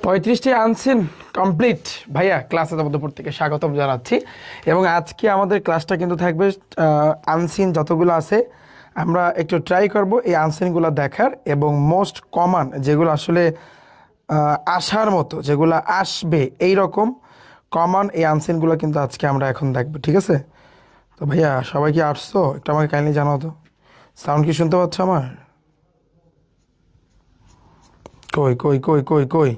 35টি unseen complete. ভাইয়া ক্লাসে তোমাদের প্রত্যেককে স্বাগতম জানাচ্ছি এবং আজকে আমাদের ক্লাসটা কিন্তু থাকবে আনসিন যতগুলো আছে আমরা একটু ট্রাই করব এই আনসিনগুলো দেখার এবং মোস্ট কমন যেগুলো আসলে আসার মতো যেগুলো আসবে এই রকম কমন এই আনসিনগুলো কিন্তু আজকে আমরা এখন দেখব, ঠিক আছে? তো ভাইয়া সবাই কি আসছো একটু আমাকে কাইন্ডলি জানাও তো। সাউন্ড কি শুনতে পাচ্ছ আমার? কই কই কই কই কই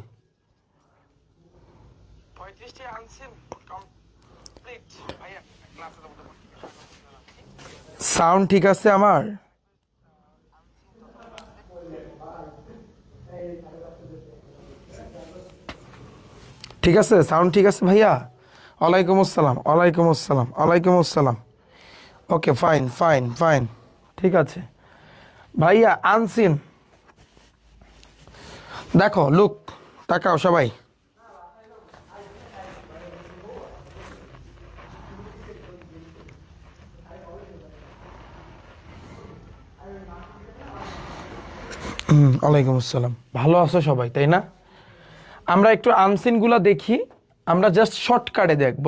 সাউন্ড ঠিক আছে আমার? ঠিক আছে, সাউন্ড ঠিক আছে ভাইয়া? ওয়ালাইকুম আসসালাম, ওয়ালাইকুম আসসালাম, ওয়ালাইকুম আসসালাম। ওকে, ফাইন ফাইন ফাইন, ঠিক আছে ভাইয়া। আনসিন দেখো, লুক, তাকাও সবাই। ওয়ালাইকুম আসসালাম। ভালো আছো সবাই, তাই না? আমরা একটু আনসিনগুলো দেখি, আমরা জাস্ট শর্টকাটে দেখব।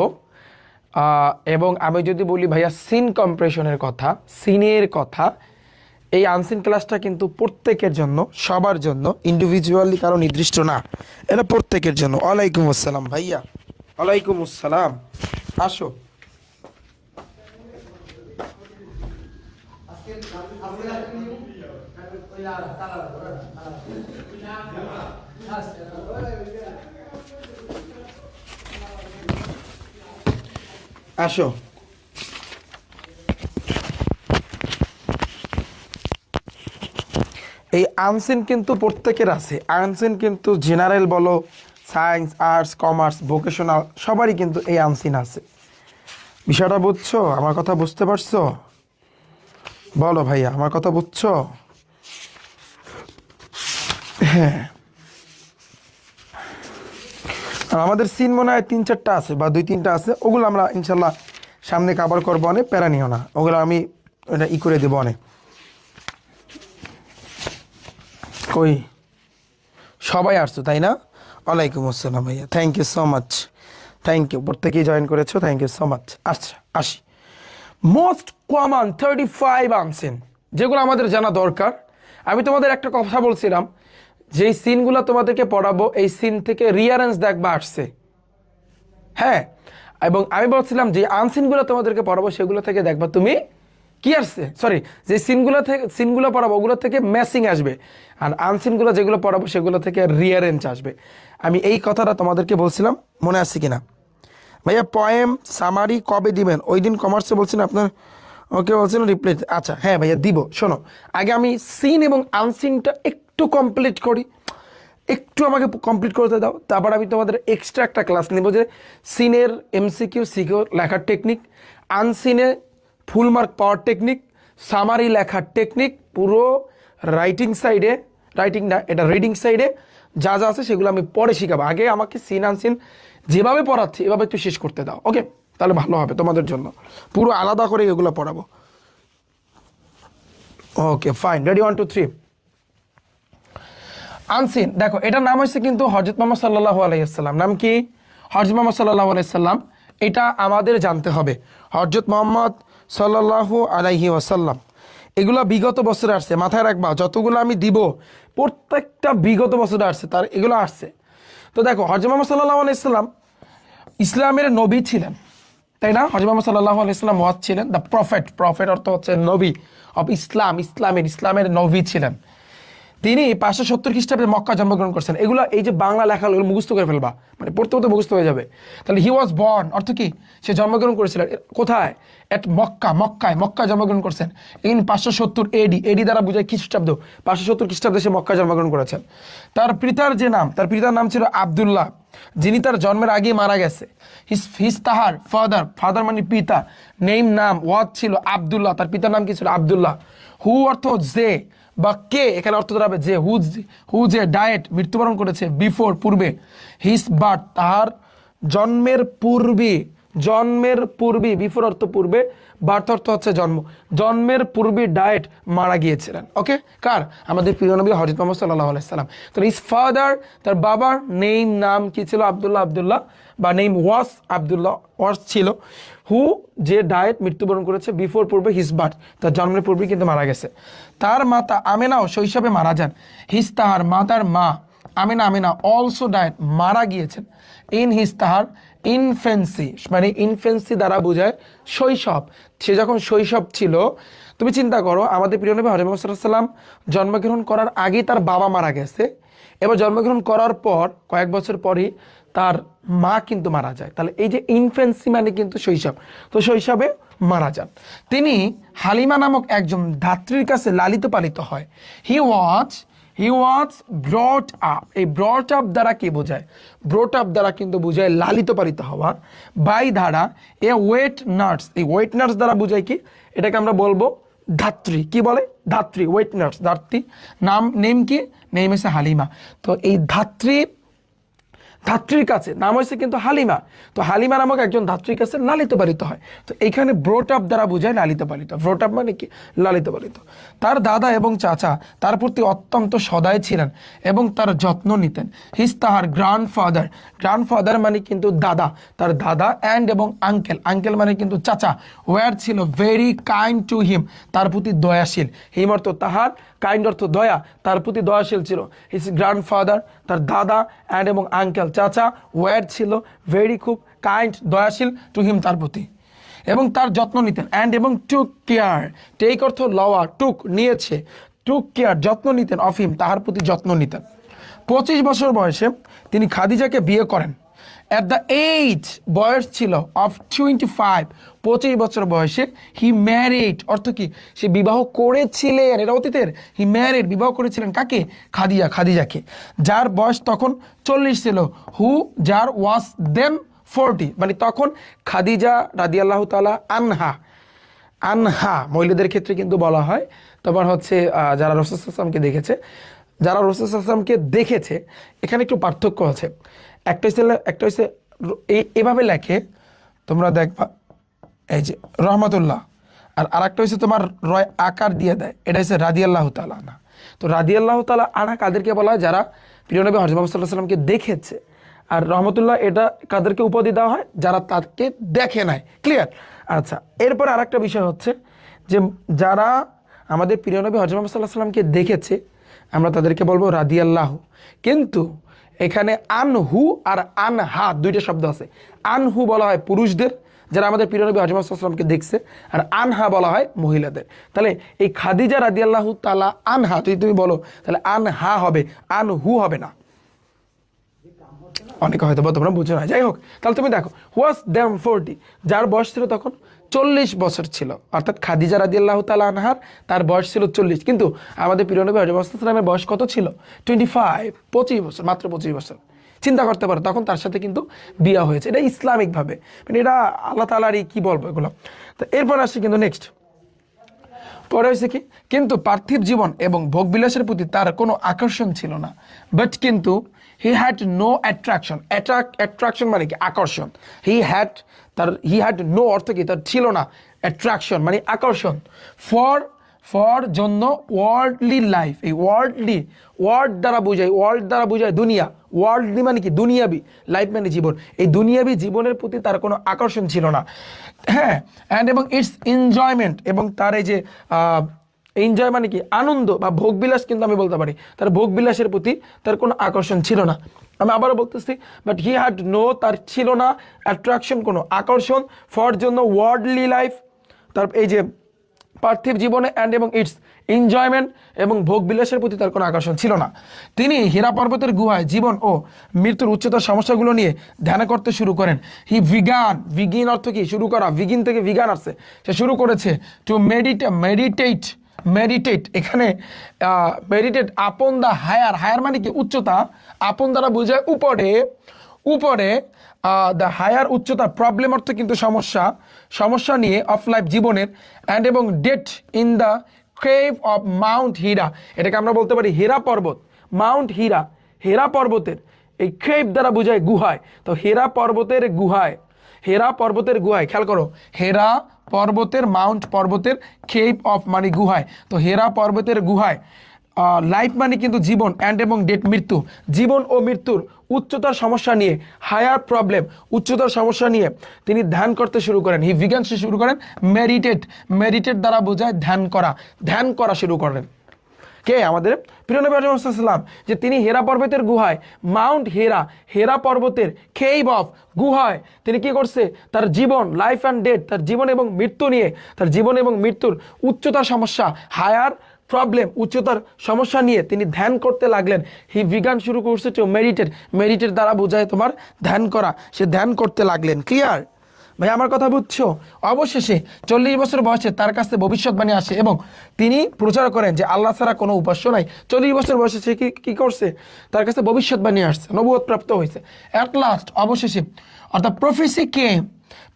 এবং আমি যদি বলি ভাইয়া সিন কম্প্রেশনের কথা, সিনের কথা, এই আনসিন ক্লাসটা কিন্তু প্রত্যেকের জন্য, সবার জন্য, ইন্ডিভিজুয়ালি কারো নির্দিষ্ট না, এটা প্রত্যেকের জন্য। ওয়ালাইকুম আসসালাম ভাইয়া, ওয়ালাইকুম আসসালাম, আসো। আসো, এই আনসিন কিন্তু প্রত্যেকের আছে। আনসিন কিন্তু জেনারেল বলো, সায়েন্স, আর্টস, কমার্স, ভোকেশনাল, সবারই কিন্তু এই আনসিন আছে। বিষয়টা বুঝছো? আমার কথা বুঝতে পারছো? বলো ভাইয়া, আমার কথা বুঝছো? হ্যাঁ, আর আমাদের সিন মনে হয় 3-4টা আছে বা 2-3টা আছে, ওগুলো আমরা ইনশাল্লাহ সামনে কাভার করবো, অনেক প্যারা নিও না, ওগুলো আমি এটা করে দেবো অনেক। কই সবাই আসছো তাই না? ওয়ালাইকুম আসসালাম ভাইয়া, thank you so much, thank you, প্রত্যেকেই জয়েন করেছো, থ্যাংক ইউ সো মাচ। আচ্ছা আসি, মোস্ট কমন 35 আনসিন যেগুলো আমাদের জানা দরকার। আমি তোমাদের একটা কথা বলছিলাম, যেই সিনগুলো তোমাদেরকে পড়াবো এই সিন থেকে রিয়ারেন্স দেখবা আসছে, হ্যাঁ। এবং আমি বলছিলাম যে আনসিনগুলো তোমাদেরকে পড়াবো সেগুলো থেকে দেখবা তুমি কি আসছে, সরি, যে সিনগুলো পড়াবো ওগুলো থেকে ম্যাচিং আসবে, আর আনসিনগুলো যেগুলো পড়াবো সেগুলো থেকে রিয়ারেন্স আসবে। আমি এই কথাটা তোমাদেরকে বলছিলাম, মনে আসছে কিনা? ভাইয়া পয়েম সামারি কবে দিবেন? ওই দিন কমার্সে বলছেন আপনার, ওকে বলছেন রিপ্লাই। আচ্ছা হ্যাঁ ভাইয়া দিব। শোনো, আগে আমি সিন এবং আনসিনটা একটু কমপ্লিট করি, একটু আমাকে কমপ্লিট করতে দাও, তারপর আমি তোমাদের এক্সট্রা একটা ক্লাস নেব যে সিনের এমসিকিউ সিকিউ লেখার টেকনিক, আনসিনে ফুল মার্ক পাওয়ার টেকনিক, সামারি লেখার টেকনিক, পুরো রাইটিং সাইডে, রাইটিং না এটা রিডিং সাইডে যা যা আছে সেগুলো আমি পরে শিখাবো। আগে আমাকে সিন আনসিন যেভাবে পড়াচ্ছি এভাবে একটু শেষ করতে দাও, ওকে? তাহলে ভালো হবে তোমাদের জন্য, পুরো আলাদা করে এগুলো পড়াবো। Okay fine, ready, 1 2 3। আনসিন দেখো, এটার নাম হচ্ছে কিন্তু হযরত মুহাম্মদ সাল্লাল্লাহু আলাইহি ওয়াসাল্লাম। নাম কি? হযরত মুহাম্মদ সাল্লাল্লাহু আলাইহি ওয়াসাল্লাম। এটা আমাদের জানতে হবে, হযরত মুহাম্মদ সাল্লাল্লাহু আলাইহি ওয়াসাল্লাম। এগুলো বিগত বছরে আসছে, মাথায় রাখবা, যতগুলো আমি দিব প্রত্যেকটা বিগত বছরে আসছে, তার এগুলো আসছে। তো দেখো, হযরত মুহাম্মদ সাল্লাল্লাহু আলাইহি ওয়াসাল্লাম ইসলামের নবী ছিলেন, তাই না? হযরত মুহাম্মদ সাল্লাল্লাহু আলাইহি ওয়াসাল্লাম ওয়াজ ছিলেন, দ্য প্রফেট। প্রফেট অর্থ হচ্ছে নবী অফ ইসলাম, ইসলামের নবী ছিলেন। তিনি 570 খ্রিস্টাব্দে মক্কা জন্মগ্রহণ করছেন। এগুলো এই যে বাংলা লেখা এগুলো মুখস্থ করে ফেলবা, মানে পড়তে পড়তে মুখস্থ হয়ে যাবে। তাহলে হি ওয়াজ বর্ন অর্থ কি? সে জন্মগ্রহণ করেছিলেন কোথায়? এট মক্কা, মক্কায় জন্মগ্রহণ করছেন। ইন 570 এডি, এডি দ্বারা বোঝায় খ্রিস্টাব্দ, 570 খ্রিস্টাব্দে সে মক্কায় জন্মগ্রহণ করেছেন। তার পিতার যে নাম, তার পিতার নাম ছিল আব্দুল্লাহ, যিনি তার জন্মের আগে মারা গেছে। তাহার ফাদার মানে পিতা, নাম ওয়াজ ছিল আব্দুল্লাহ, তার পিতার নাম কি ছিল? আব্দুল্লাহ। হু অর্থ যে বা কে, এখানে অর্থ দাঁড়াবে যে। হু যে ডায়েট মৃত্যুবরণ করেছে, বিফোর পূর্বে, হিস বার্থ তাহার জন্মের পূর্বে, জন্মের পূর্বে, বিফোর অর্থ পূর্বে, বার্থ অর্থ হচ্ছে জন্ম, জন্মের পূর্বে ডায়েট মারা গিয়েছিলেন। ওকে, কার? আমাদের প্রিয় নবী হযরত মুহাম্মদ সাল্লাল্লাহু আলাইহি সাল্লাম। তো হিজ ফাদার, তার বাবার নাম কি ছিল? আব্দুল্লাহ, বা নেম ওয়াস আব্দুল্লাহ, ওয়াস ছিল, হু যে ডায়েট মৃত্যুবরণ করেছে বিফোর পূর্বে হিজ বার্থ, তার জন্মের পূর্বে কিন্তু মারা গেছে। তার মাতা আমেনাও শৈশবে মারা যান। হিজ তাহার মাতার মা আমেনা অলসো ডায়েট মারা গিয়েছেন। ইন হিজ তাহার ইনফেন্সি, মানে ইনফেন্সি দ্বারা বোঝায় শৈশব, সে যখন শৈশব ছিল। তুমি চিন্তা করো, আমাদের প্রিয় নবী হযরত মুহাম্মদ সাল্লাল্লাহু আলাইহি ওয়াসাল্লাম জন্মগ্রহণ করার আগেই তার বাবা মারা গেছে, এবার জন্মগ্রহণ করার পর কয়েক বছর পরই তার মা কিন্তু মারা যায়। তাহলে এই যে ইনফেন্সি মানে কিন্তু শৈশব, তো শৈশবে মারা যান। তিনি হালিমা নামক একজন ধাত্রীর কাছে লালিত পালিত হয়। হি ওয়াজ ব্রট আপ। এই ব্রট আপ দ্বারা কি বোঝায়? ব্রট আপ দ্বারা কিন্তু বোঝায় লালিত পালিত হওয়া। বাই ধারা এ ওয়েট নার্স, এই ওয়েট নার্স দ্বারা বোঝায় কি? এটাকে আমরা বলবো ধাত্রী। কি বলে? ধাত্রী, ওয়েট নার্স, ধাত্রী। নেম কি? নেম হচ্ছে হালিমা। তো এই ধাত্রীর কাছে নাম হয়েছে কিন্তু হালিমা, তো হালিমা নামক একজন ধাত্রীর কাছে লালিত পালিত হয়। তো এইখানে ব্রট আপ দ্বারা বোঝায় লালিত পালিত। ব্রট আপ মানে কি? লালিত পালিত। তার দাদা এবং চাচা তার প্রতি অত্যন্ত সদয় ছিলেন এবং তার যত্ন নিতেন। হিজ তাহার গ্র্যান্ডফাদার মানে কিন্তু দাদা, তার দাদা অ্যান্ড এবং আঙ্কেল মানে কিন্তু চাচা, ওয়ার ছিল ভেরি কাইন্ড টু হিম, তার প্রতি দয়াশীল। হিম অর্থ তাহার, কাইন্ড অর্থ দয়া, তার প্রতি দয়াশীল ছিল। হিজ গ্র্যান্ডফাদার, তার দাদা, অ্যান্ড এবং আঙ্কেল চাচা, ওয়ার ছিল ভেরি খুব কাইন্ড দয়াশীল টু হিম তার প্রতি, এবং তার যত্ন নিতেন। অ্যান্ড এবং টুক কেয়ার, টেক অর্থ লওয়া, টুক নিয়েছে, টুক কেয়ার যত্ন নিতেন, অফ হিম তাহার প্রতি যত্ন নিতেন। 25 বছর বয়সে তিনি খাদিজাকে বিয়ে করেন। অ্যাট দ্য এইজ, বয়স ছিল, অফ 25, 25 বছর বয়সে হি ম্যারিড, অর্থ কি? সে বিবাহ করেছিলেন, এটা অতীতের। হি ম্যারিড, বিবাহ করেছিলেন কাকে? খাদিজাকে, যার বয়স তখন 40 ছিল। যার ওয়াজ দেন 40, মানে তখন খাদিজা রাদিয়াল্লাহু তাআলা আনহা মহিলাদের ক্ষেত্রে কিন্তু বলা হয়। তোমার হচ্ছে যারা রাসূল সাল্লাল্লাহু আলাইহি ওয়াসাল্লামকে দেখেছে, এখানে একটু পার্থক্য আছে। একটা হচ্ছে এভাবে লেখে, তোমরা দেখবা, এই যে রহমাতুল্লাহ, আর আরেকটা হচ্ছে তোমার রয় আকার দিয়ে দেয়, এটা হচ্ছে রাদিয়াল্লাহু তাআলা আনহা। তো রাদিয়াল্লাহু তাআলা আনহা কাদেরকে বলা হয়? যারা প্রিয় নবী হযরত মুহাম্মদ সাল্লাল্লাহু আলাইহি ওয়াসাল্লামকে দেখেছে। আর রহমতুল্লাহ এটা কাদেরকে উপাধি দেওয়া হয়? যারা তাকে দেখে নাই। ক্লিয়ার? আচ্ছা, এরপর আরেকটা বিষয় হচ্ছে যে যারা আমাদের প্রিয় নবী হযরত মুহাম্মদ সাল্লাল্লাহু আলাইহি ওয়াসাল্লামকে দেখেছে, আমরা তাদেরকে বলবো রাদিয়াল্লাহু। কিন্তু এখানে আনহু আর আনহা দুইটা শব্দ আছে। আনহু বলা হয় পুরুষদের, যারা আমাদের প্রিয় নবী হযরত মুহাম্মদ সাল্লাল্লাহু আলাইহি ওয়াসাল্লামকে দেখছে, আর আনহা বলা হয় মহিলাদের। তাহলে এই খাদিজা রাদিয়াল্লাহু তাআলা আনহা যদি তুমি বলো, তাহলে আনহা হবে, আনহু হবে না। অনেকে হয়তো তোমরা বুঝো না, যাই হোক। তাহলে তুমি দেখো, ওয়াজ দেম 40, যার বয়স ছিল তখন 40 বছর ছিল, অর্থাৎ খাদিজা রাদিয়াল্লাহু তাআলা আনহার তার বয়স ছিল 40। কিন্তু আমাদের প্রিয় নবী হযরত মুহাম্মদ সাল্লাল্লাহু আলাইহি ওয়াসাল্লামের বয়স কত ছিল? 25 বছর, মাত্র 25 বছর। চিন্তা করতে পারো, তখন তার সাথে কিন্তু বিয়ে হয়েছে। এটা ইসলামিকভাবে, মানে এটা আল্লাহ তাআলারই কি বলবো এগুলো। তো এরপর আসছে কিন্তু নেক্সট, পরে হয়েছে কি? কিন্তু পার্থিব জীবন এবং ভোগবিলাসের প্রতি তার কোনো আকর্ষণ ছিল না। বাট কিন্তু he had no attraction. Attraction মানে কি? আকর্ষণ। হি হ্যাড নো অর্থ কি? তার ছিল না। অ্যাট্রাকশন মানে আকর্ষণ। ফর জন্য ওয়ার্ল্ডলি লাইফ, এই ওয়ার্ল্ড দ্বারা বোঝায় দুনিয়া। ওয়ার্ল্ডলি মানে কি? দুনিয়াবি, লাইফ মানে জীবন। এই দুনিয়াবি জীবনের প্রতি তার কোনো আকর্ষণ ছিল না। হ্যাঁ, অ্যান্ড এবং ইটস এনজয়মেন্ট, এবং তার এই যে এনজয় মানে কি? আনন্দ বা ভোগবিলাস, কিন্তু আমি বলতে পারি তার ভোগবিলাসের প্রতি তার কোনো আকর্ষণ ছিল না। আমি আবারও বলতেছি, বাট হি হ্যাড নো, তার ছিল না অ্যাট্রাকশন, কোনো আকর্ষণ, ফর জন্য ওয়ার্ল্ডলি লাইফ, তার এই যে পার্থিব জীবনে, অ্যান্ড এবং ইটস এনজয়মেন্ট, এবং ভোগবিলাসের প্রতি তার কোনো আকর্ষণ ছিল না। তিনি হীরা পর্বতের গুহায় জীবন ও মৃত্যুর উচ্চতর সমস্যাগুলো নিয়ে ধ্যান করতে শুরু করেন। হি ভিগিন অর্থ কি? শুরু করা, ভিগিন থেকে ভিগান আসছে, সে শুরু করেছে টু মেডিটেট। এখানে মেডিটেট আপন দ্য হায়ার মানে কি? উচ্চতা। আপন দ্বারা বোঝায় উপরে দ্য হায়ার উচ্চতা। প্রবলেম অর্থ কিন্তু সমস্যা নিয়ে, অফ লাইফ জীবনের। অ্যান্ড এবং that in the cave of Mount Hira, এটাকে আমরা বলতে পারি হীরা পর্বত। মাউন্ট হীরা পর্বতের এই ক্রেভ দ্বারা বোঝায় গুহায়। তো হীরা পর্বতের গুহায় হেরা পর্বতের গুহায়, খেয়াল করো, হেরা পর্বতের, মাউন্ট পর্বতের, কেভ অফ মানে গুহায়। তো হেরা পর্বতের গুহায়, লাইফ মানে কিন্তু জীবন, অ্যান্ড এবং ডেথ মৃত্যু, জীবন ও মৃত্যুর উচ্চতার সমস্যা নিয়ে, হায়ার প্রবলেম, উচ্চতার সমস্যা নিয়ে তিনি ধ্যান করতে শুরু করেন। হি বিগান শুরু করেন মেডিটেট, মেডিটেট দ্বারা বোঝায় ধ্যান করা, ধ্যান করা শুরু করেন। কে? আমাদের প্রিয় নবী মুহাম্মদ সাল্লাল্লাহু আলাইহি ওয়াসাল্লাম, যে তিনি হেরা পর্বতের গুহায়, মাউন্ট হেরা, হেরা পর্বতের কেভ অফ গুহায় তিনি কি করছে? তার জীবন, লাইফ অ্যান্ড ডেথ, তার জীবন এবং মৃত্যু নিয়ে, তার জীবন এবং মৃত্যুর উচ্চতার সমস্যা, হায়ার প্রবলেম, উচ্চতার সমস্যা নিয়ে তিনি ধ্যান করতে লাগলেন। হি বিগান শুরু করছে টু মেডিটেট, মেডিটেট দ্বারা বোঝায় তোমার ধ্যান করা, সে ধ্যান করতে লাগলেন। ক্লিয়ার ভাই, আমার কথা বুঝছো? অবশেষে 40 বছর বয়সে তার কাছে ভবিষ্যৎবাণী আসে এবং তিনি প্রচার করেন যে আল্লাহ ছাড়া কোনো উপাস্য নাই। 40 বছর বয়সে সে কি করছে? তার কাছে ভবিষ্যৎবাণী আসছে, নবুয়ত প্রাপ্ত হয়েছে। অ্যাট লাস্ট, অবশেষে, অর্থাৎ প্রফেসি কেম,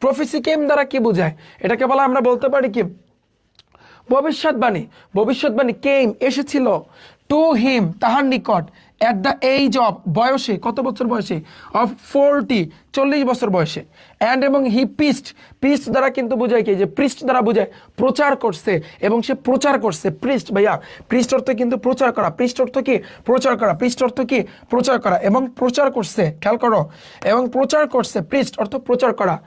প্রফেসি কেম দ্বারা কি বোঝায়? এটাকে বলা, আমরা বলতে পারি কি ভবিষ্যৎবাণী। ভবিষ্যৎবাণী কেম এসেছিল টু হিম, তাহার নিকট, অ্যাট দ্য এইজ অফ, বয়সে, কত বছর বয়সে? অফ 40, 40 বছর বয়সে। অ্যান্ড এবং হি প্রিস্ট, প্রিস্ট দ্বারা কিন্তু বোঝায় কি? যে প্রিস্ট দ্বারা বোঝায় প্রচার করছে, এবং সে প্রচার করছে। প্রিস্ট ভাইয়া, প্রিস্ট অর্থ কিন্তু প্রচার করা, প্রিস্ট অর্থ কি? প্রচার করা, প্রিস্ট অর্থ কি? প্রচার করা, এবং প্রচার করছে, খেয়াল করো, এবং প্রচার করছে, প্রিস্ট অর্থ প্রচার করা।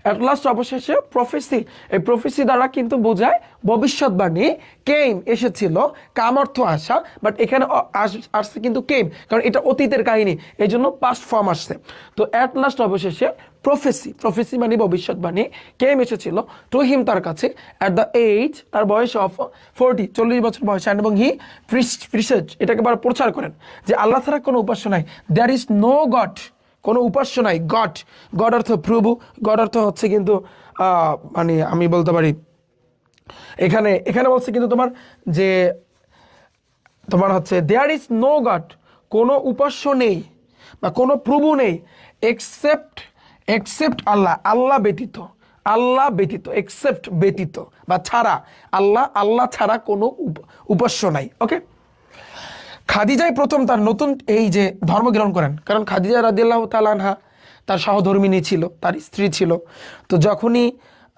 অ্যাট লাস্ট, অবশেষে প্রফেসি, এই প্রফেসি দ্বারা কিন্তু বোঝায় ভবিষ্যৎবাণী। কেম এসেছিল, কাম অর্থ আসা, বাট এখানে আসছে কিন্তু কেম, কারণ এটা অতীতের কাহিনী, এই জন্য পাস্ট ফর্ম আসছে। তো অ্যাট লাস্ট, অবশেষে প্রফেসি, প্রফেসি মানে ভবিষ্যৎবাণী, কেম এসেছিল টু হিম, তার কাছে, অ্যাট দ্য এইজ, তার বয়স অফ 40, 40 বছর বয়স। এবং হি প্রিসেজ, এটাকে আবার প্রচার করেন যে আল্লাহ ছাড়া কোনো উপাস্য নাই, দ্যার ইজ নো গড, কোনো উপাস্য নাই। গড, গড অর্থ প্রভু, গড অর্থ হচ্ছে কিন্তু মানে আমি বলতে পারি এখানে, এখানে বলছে কিন্তু তোমার যে তোমার হচ্ছে দেয়ার ইজ নো গড, কোনো উপাস্য নেই বা কোনো প্রভু নেই, এক্সেপ্ট, এক্সেপ্ট আল্লাহ, আল্লাহ ব্যতীত, আল্লাহ ব্যতীত, এক্সেপ্ট ব্যতীত বা ছাড়া, আল্লাহ, আল্লাহ ছাড়া কোনো উপাস্য নাই। ওকে, খাদিজাই প্রথম তার নতুন এই যে ধর্ম গ্রহণ করেন, কারণ খাদিজা রাদিয়াল্লাহু তাআলা আনহা তার সহধর্মিণী ছিল, তার স্ত্রী ছিল। তো যখনই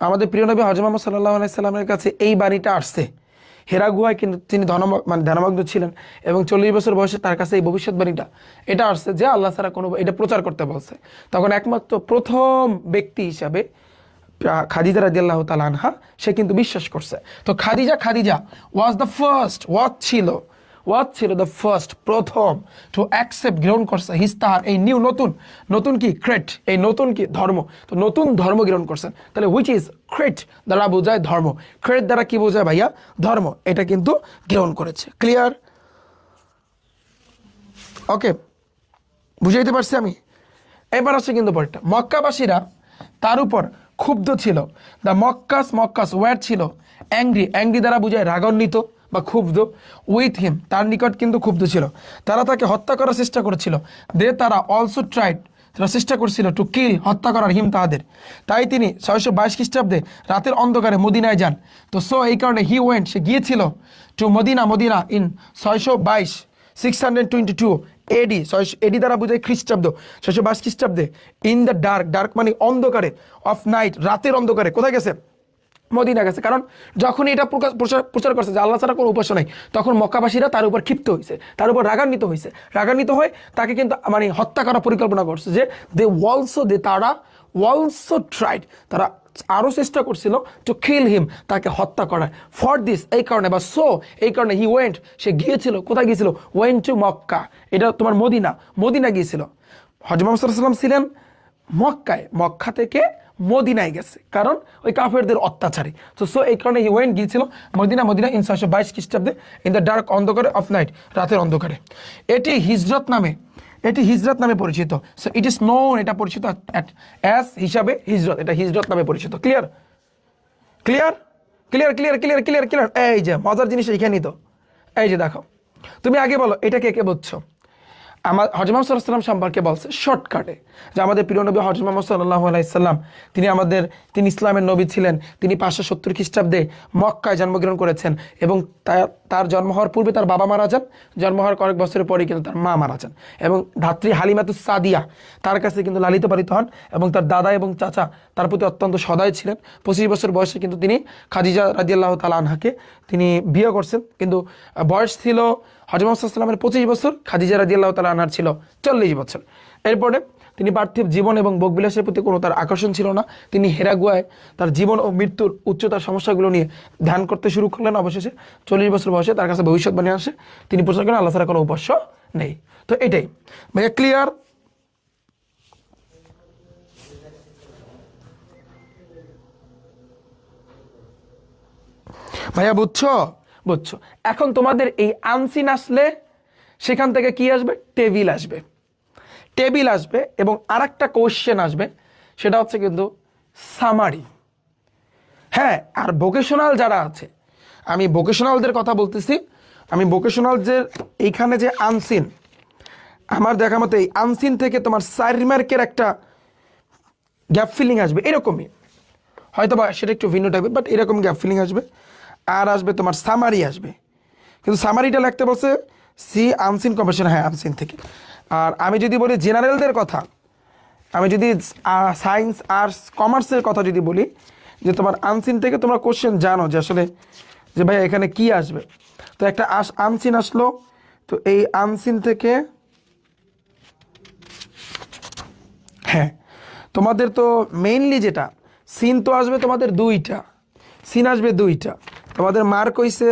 আমাদের প্রিয় নবী হযরত মুহাম্মদ সাল্লাল্লাহু আলাইহি সাল্লামের কাছে এই বাণীটা আসছে, হেরা গুহায় কিন্তু তিনি ধ্যানমগ্ন ছিলেন, এবং 40 বছর বয়সে তার কাছে এই ভবিষ্যৎবাণীটা এটা আসছে যে আল্লাহ ছাড়া কোনো, এটা প্রচার করতে বলছে। তখন একমাত্র প্রথম ব্যক্তি হিসাবে খাদিজা রাদিয়াল্লাহু তাআলা আনহা সে কিন্তু বিশ্বাস করছে। তো খাদিজা ওয়াজ দ্য ফার্স্ট, ওয়াজ ছিল দ্য ফার্স্ট, প্রথম, টু অ্যাকসেপ্ট, গ্রহণ করছে, তাহার এই নিউ, নতুন কি? ক্রেট, এই নতুন কি? ধর্ম। তো নতুন ধর্ম গ্রহণ করছেন। তাহলে হুইচ ইজ ক্রেট দ্বারা বোঝায় ধর্ম, ক্রেট দ্বারা কি বোঝায় ভাইয়া? ধর্ম। এটা কিন্তু গ্রহণ করেছে। ক্লিয়ার? ওকে, বুঝাইতে পারছি আমি? এবার আসছে কিন্তু পরেরটা, মক্কাবাসীরা তার উপর ক্ষুব্ধ ছিল। দ্য মক্কাস ওয়ার ছিল অ্যাংরি, অ্যাংরি দ্বারা বোঝায় রাগান্বিত বা ক্ষুব্ধ। উইথ হিম, তার নিকট কিন্তু ক্ষুব্ধ ছিল, তারা তাকে হত্যা করার চেষ্টা করেছিল। তারা অলসো ট্রাইড, তারা চেষ্টা করছিল টু কিল, হত্যা করার, হিম, তাদের। তাই তিনি 622 খ্রিস্টাব্দে রাতের অন্ধকারে মদিনায় যান। তো এই কারণে হি ওয়েন্ট, সে গিয়েছিল, টু মদিনা ইন 622, 622 এডি, এডি দ্বারা বোঝায় খ্রিস্টাব্দ, 622 খ্রিস্টাব্দে। ইন দ্য ডার্ক, ডার্ক মানে অন্ধকারে, অফ নাইট, রাতের অন্ধকারে। কোথায় গেছে? মদিনা গেছে। কারণ যখন এটা প্রচার করছে যে আল্লাহ ছাড়া কোনো উপাস্য নাই, তখন মক্কাবাসীরা তার উপর ক্ষিপ্ত হয়েছে, তার উপর রাগান্বিত হয়ে তাকে কিন্তু মানে হত্যা করার পরিকল্পনা করছে। যে তারা অলসো ট্রাইড, তারা আরও চেষ্টা করছিল টু কিল হিম, তাকে হত্যা করার। ফর দিস, এই কারণে, বা এই কারণে, হি ওয়েন্ট, সে গিয়েছিল, কোথায় গিয়েছিল? ওয়েন্ট টু মক্কা, এটা তোমার মদিনা গিয়েছিল। হযরত মুহাম্মদ সাল্লাল্লাহু আলাইহি ওয়াসাল্লাম ছিলেন মক্কায়, মক্কা থেকে মদিনায় গেছে, কারণ ওই কাফেরদের অত্যাচারে। তো এই কারণে হি ওয়েন্ট, গিয়েছিল মদিনা ইন 622 খ্রিস্টাব্দে, ইন দ্য ডার্ক, অন্ধকারে, অফ নাইট, রাতের অন্ধকারে। এটি হিজরত নামে পরিচিত। সো ইট ইজ নোন, এটা পরিচিত অ্যাজ হিসাবে হিজরত, এটা হিজরত নামে পরিচিত। ক্লিয়ার? এই যে মজার জিনিস এইখানেই তো। এই যে দেখো, তুমি আগে বলো এটা কে বুঝছো? আমার হযরত মুহাম্মদ সাল্লাল্লাহু আলাইহি ওয়াসাল্লাম সম্পর্কে বলছে শর্টকাটে যে আমাদের প্রিয় নবী হযরত মুহাম্মদ সাল্লাল্লাহু আলাইহি সাল্লাম তিনি ইসলামের নবী ছিলেন। তিনি 570 খ্রিস্টাব্দে মক্কায় জন্মগ্রহণ করেছেন এবং তার জন্ম হওয়ার পূর্বে তার বাবা মারা যান। জন্ম হওয়ার কয়েক বছরের পরেই কিন্তু তার মা মারা যান এবং ধাত্রী হালিমাতুস সাদিয়া তার কাছে কিন্তু লালিত পালিত হন এবং তার দাদা এবং চাচা তার প্রতি অত্যন্ত সদয় ছিলেন। 25 বছর বয়সে কিন্তু তিনি খাদিজা রাদিয়াল্লাহু তাআলা আনহাকে তিনি বিয়ে করছেন, কিন্তু বয়স ছিল হযরত মুহাম্মদ সাল্লাল্লাহু আলাইহি ওয়াসাল্লামের 25 বছর, খাদিজা রাদিয়াল্লাহু তাআলা আনহার ছিল 40 বছর। এরপরে তিনি পার্থিব জীবন এবং ভোগবিলাসের প্রতি কোনো তার আকর্ষণ ছিল না। তিনি হেরাগুয়ায় তার জীবন ও মৃত্যুর উচ্চতার সমস্যাগুলো নিয়ে ধ্যান করতে শুরু করলেন। অবশেষে 40 বছর বয়সে তার কাছে ভবিষ্যৎবাণী আসে। তিনি প্রচার করেন আল্লাহ ছাড়া কোনো উপাস্য নেই। তো এটাই ভাইয়া ক্লিয়ার? ভাইয়া বুঝছো? বুঝছো। এখন তোমাদের এই আনসিন আসলে সেখান থেকে কি আসবে? টেবিল আসবে। টেবিল আসবে এবং আরেকটা কোশ্চেন আসবে, সেটা হচ্ছে কিন্তু সামারি। হ্যাঁ, আর ভোকেশনাল যারা আছে, আমি ভোকেশনালদের কথা বলতেছি। আমি ভোকেশনাল যে এইখানে যে আনসিন, আমার দেখা মতো এই আনসিন থেকে তোমার 4 মার্কের একটা গ্যাপ ফিলিং আসবে এরকমই, হয়তো বা সেটা একটু ভিন্ন টাইপের, বাট এরকম গ্যাপ ফিলিং আসবে। আর আসবে তোমার সামারি আসবে, কিন্তু সামারিটা লিখতে বলছে সি আনসিন কম্পারেশন, হ্যাঁ আনসিন থেকে। আর আমি যদি বলি জেনারেলদের কথা, আমি যদি সায়েন্স আর্টস কমার্সের কথা যদি বলি, যে তোমার আনসিন থেকে তোমরা কোশ্চেন জানো যে আসলে যে ভাই এখানে কি আসবে। তো একটা আনসিন আসলো, তো এই আনসিন থেকে হ্যাঁ তোমাদের তো মেইনলি যেটা সিন তো আসবে তোমাদের 2টা, সিন আসবে 2টা। তোমাদের মার্ক হইছে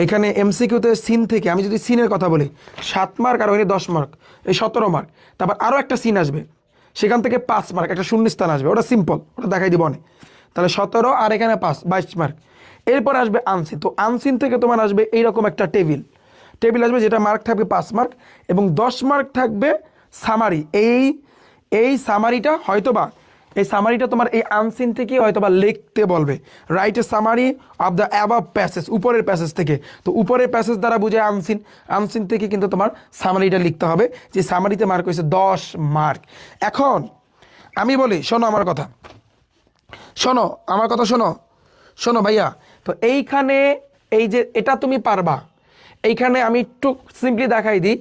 এখানে এমসিকিউতে সিন থেকে, আমি যদি সিনের কথা বলি 7 মার্ক, আর ওইখানে 10 মার্ক, এই 17 মার্ক। তারপর আরও একটা সিন আসবে, সেখান থেকে 5 মার্ক, একটা শূন্যস্থান আসবে, ওটা সিম্পল, ওটা দেখাই দিব অনেক। তাহলে 17 আর এখানে 5, 22 মার্ক। এরপর আসবে আনসিন। তো আনসিন থেকে তোমার আসবে এইরকম একটা টেবিল আসবে, যেটা মার্ক থাকবে 5 মার্ক এবং 10 মার্ক থাকবে সামারি। এই সামারিটা হয়তোবা এই সামারিটা তোমার এই আনসিন থেকে হয়তোবা লিখতে বলবে, write a summary of the above passage, উপরের প্যাসেজ থেকে। তো উপরের প্যাসেজ দ্বারা বুঝে আনসিন থেকে কিন্তু তোমার সামারিটা লিখতে হবে, যে সামারিতে মার্ক হয়েছে 10 মার্ক। এখন আমি বলি, শোনো আমার কথা, শোনো ভাইয়া। তো এইখানে এই যে এটা তুমি পারবা, এইখানে আমি একটু সিম্পলি দেখাই দিই।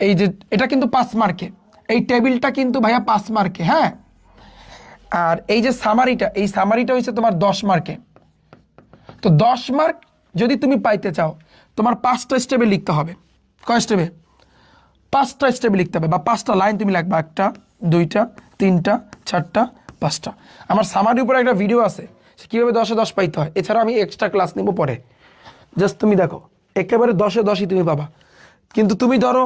এই যে এটা কিন্তু 5 মার্কে, এই টেবিলটা কিন্তু ভাইয়া 5 মার্কে, হ্যাঁ। আর এই যে সামারিটা হচ্ছে তোমার 10 মার্কে। তো 10 মার্ক যদি তুমি পাইতে চাও, তোমার 5টা স্টেপে লিখতে হবে। কয় স্টেপে? 5টা স্টেপে লিখতে হবে, বা 5টা লাইন তুমি লিখবা, 1টা 2টা 3টা 4টা 5টা। আমার সামারির উপরে একটা ভিডিও আছে কীভাবে 10-এ 10 পাইতে হয়। এছাড়াও আমি এক্সট্রা ক্লাস নেব পরে, জাস্ট তুমি দেখো, একেবারে 10-এ 10ই তুমি পাবা। কিন্তু তুমি ধরো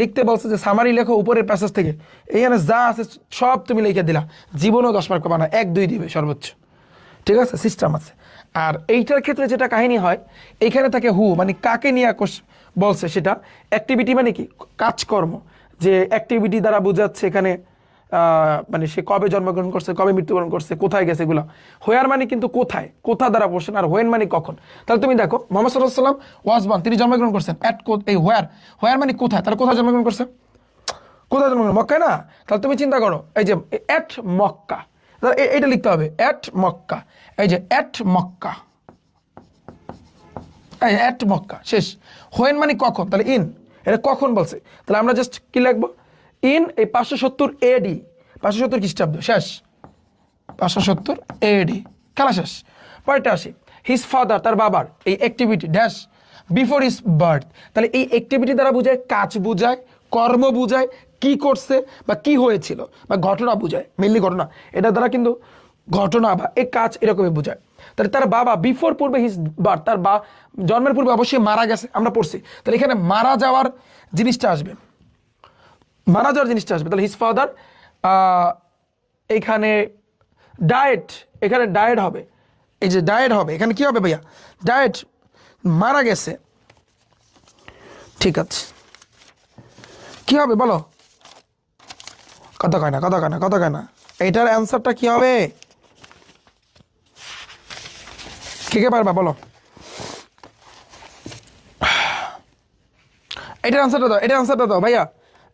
লিখতে বলছে যে সামারি লেখো উপরের প্যাসেজ থেকে, এইখানে যা আছে সব তুমি লিখে দিলা, জীবনেও 10 মার্ক পাবা না, 1-2 দিবে সর্বোচ্চ। ঠিক আছে, সিস্টেম আছে। আর এইটার ক্ষেত্রে যেটা কাহিনী হয়, এইখানে থাকে হু, মানে কাকে নিয়ে বলছে সেটা। অ্যাক্টিভিটি মানে কি? কাজকর্ম, যে অ্যাক্টিভিটি দ্বারা বোঝাচ্ছে এখানে মানে সে কবে জন্মগ্রহণ করছে, কবে মৃত্যুবরণ করছে, কোথায় গেছে এগুলো। হোয়ার মানে কিন্তু কোথা দ্বারা বসছেন, আর হোয়েন মানে কখন। তাহলে তুমি দেখো মুহাম্মদ সাল্লাল্লাহু আলাইহি ওয়াসাল্লাম ওয়াজ বর্ন, তিনি জন্মগ্রহণ করছেন অ্যাট, এই হোয়ার মানে কোথায়, তাহলে কোথায় জন্মগ্রহণ করছে? কোথায় জন্মগ্রহণ? মক্কায় না? তাহলে তুমি চিন্তা করো, এই যে অ্যাট মক্কা, তাহলে এইটা লিখতে হবে অ্যাট মক্কা। এই যে অ্যাট মক্কা, অ্যাট মক্কা শেষ। হোয়েন মানে কখন, তাহলে ইন, এটা কখন বলছে, তাহলে আমরা জাস্ট কি লিখবো? ইন এই 570 AD, 570 খ্রিস্টাব্দ শেষ, 570 AD, খেলা শেষ। পরেরটা আসি, হিজ ফাদার, তার বাবার এই activity dash before his birth. তাহলে এই অ্যাক্টিভিটি দ্বারা বোঝায় কাজ বুঝায়, কর্ম বুঝায়, কি করছে বা কি হয়েছিল, বা ঘটনা বুঝায়, মেনলি ঘটনা। এটা দ্বারা কিন্তু ঘটনা বা এই কাজ এরকমই বোঝায়। তাহলে তার বাবা বিফোর, পূর্বে হিজ বার্থ, তার জন্মের পূর্বে অবশ্যই মারা গেছে, আমরা পড়ছি। তাহলে এখানে মারা যাওয়ার জিনিসটা আসবে, তাহলে হিজ ফাদার। এখানে ডায়েট, এখানে ডায়েট হবে, এই যে ডায়েট হবে, এখানে কি হবে ভাইয়া? ডায়েট, মারা গেছে। ঠিক আছে, কি হবে বলো? কথা কয় না। এটার অ্যান্সারটা কি হবে? কে পারবা বলো? এটার অ্যান্সারটা দাও, এটার অ্যান্সারটা দাও ভাইয়া,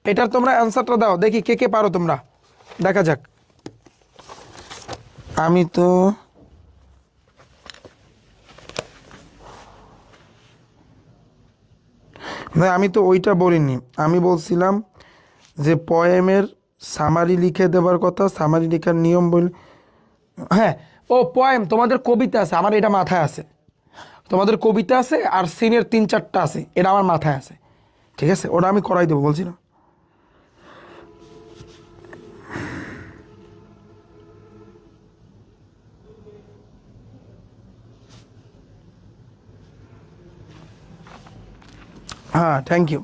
এটার তোমরা অ্যান্সারটা দাও, দেখি কে কে পারো তোমরা, দেখা যাক। আমি তো ভাই আমি তো ওইটা বলিনি, আমি বলছিলাম যে পয়েমের সামারি লিখে দেবার কথা, সামারি লেখার নিয়ম বল। হ্যাঁ, ও পয়েম, তোমাদের কবিতা আছে, আমার এটা মাথায় আছে, তোমাদের কবিতা আছে আর সিনের 3-4টা আছে, এটা আমার মাথায় আছে, ঠিক আছে, ওটা আমি করাই দেবো বলছি না। হ্যাঁ, থ্যাংক ইউ।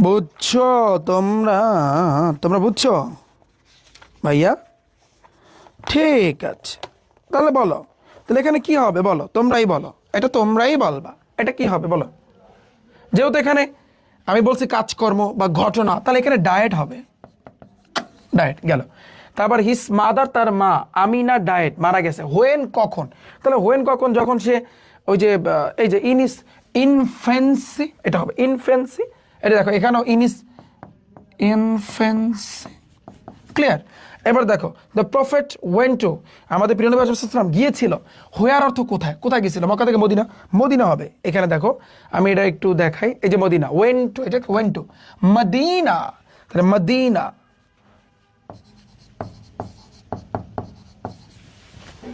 বুঝছো তোমরা, তোমরা বুঝছো ভাইয়া? ঠিক আছে, তাহলে বলো, তাহলে এখানে কি হবে বলো, তোমরাই বলো, এটা তোমরাই বলবা, এটা কি হবে বলো। যেহেতু এখানে আমি বলছি কাজকর্ম বা ঘটনা, তাহলে এখানে ডায়েট হবে, ডায়েট গেল। তারপর হিস মাদার, তার মা আমিনা ডায়েট, মারা গেছে। হোয়েন কখন, তাহলে হোয়েন কখন, যখন সে ওই যে এই যে ইনিস ইনফেন্সি, এটা হবে ইনফেন্সি, এটা দেখো এখানেও ইনিস ইনফেন্সি, ক্লিয়ার। এবার দেখো দ্য প্রফেট ওয়েন্ট টু, আমাদের প্রিয় নবী সাল্লাল্লাহু আলাইহি ওয়াসাল্লাম গিয়েছিল, হোয়ার অর্থ কোথায়, কোথায় গিয়েছিল, মক্কা থেকে মদিনা, মদিনা হবে। এখানে দেখো আমি এটা একটু দেখাই, এই যে মদিনা, ওয়েন্ট টু, এটা ওয়েন্ট টু মদিনা, তাহলে মদিনা,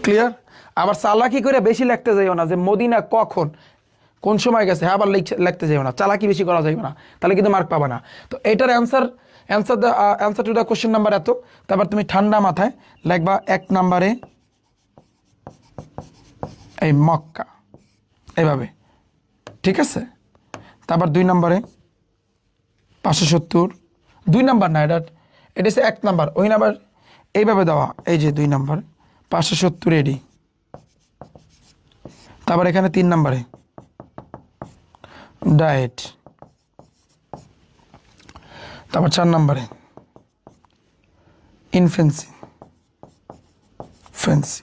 ক্লিয়ার। আবার চালাকি করে বেশি লিখতে যাইও না যে মদিনা কখন কোন সময় গেছে, হ্যাঁ আবার লিখতে যাইও না, চালাকি বেশি করা যাইবে না, তাহলে কিন্তু মার্ক পাবে না। তো এটার answer to the question number এত। তারপর তুমি ঠান্ডা মাথায় লিখবা 1 নম্বরে এই মক্কা, এইভাবে, ঠিক আছে। তারপর 2 নম্বরে 570, 2 নম্বর না, এটা হচ্ছে 1 নম্বর, ওই নাম্বার এইভাবে দেওয়া, এই যে 2 নম্বর 570 রেডি। তারপর এখানে 3 নম্বরে ডায়েট, তারপর 4 নম্বরে ইনফেন্সি, ফেন্সি,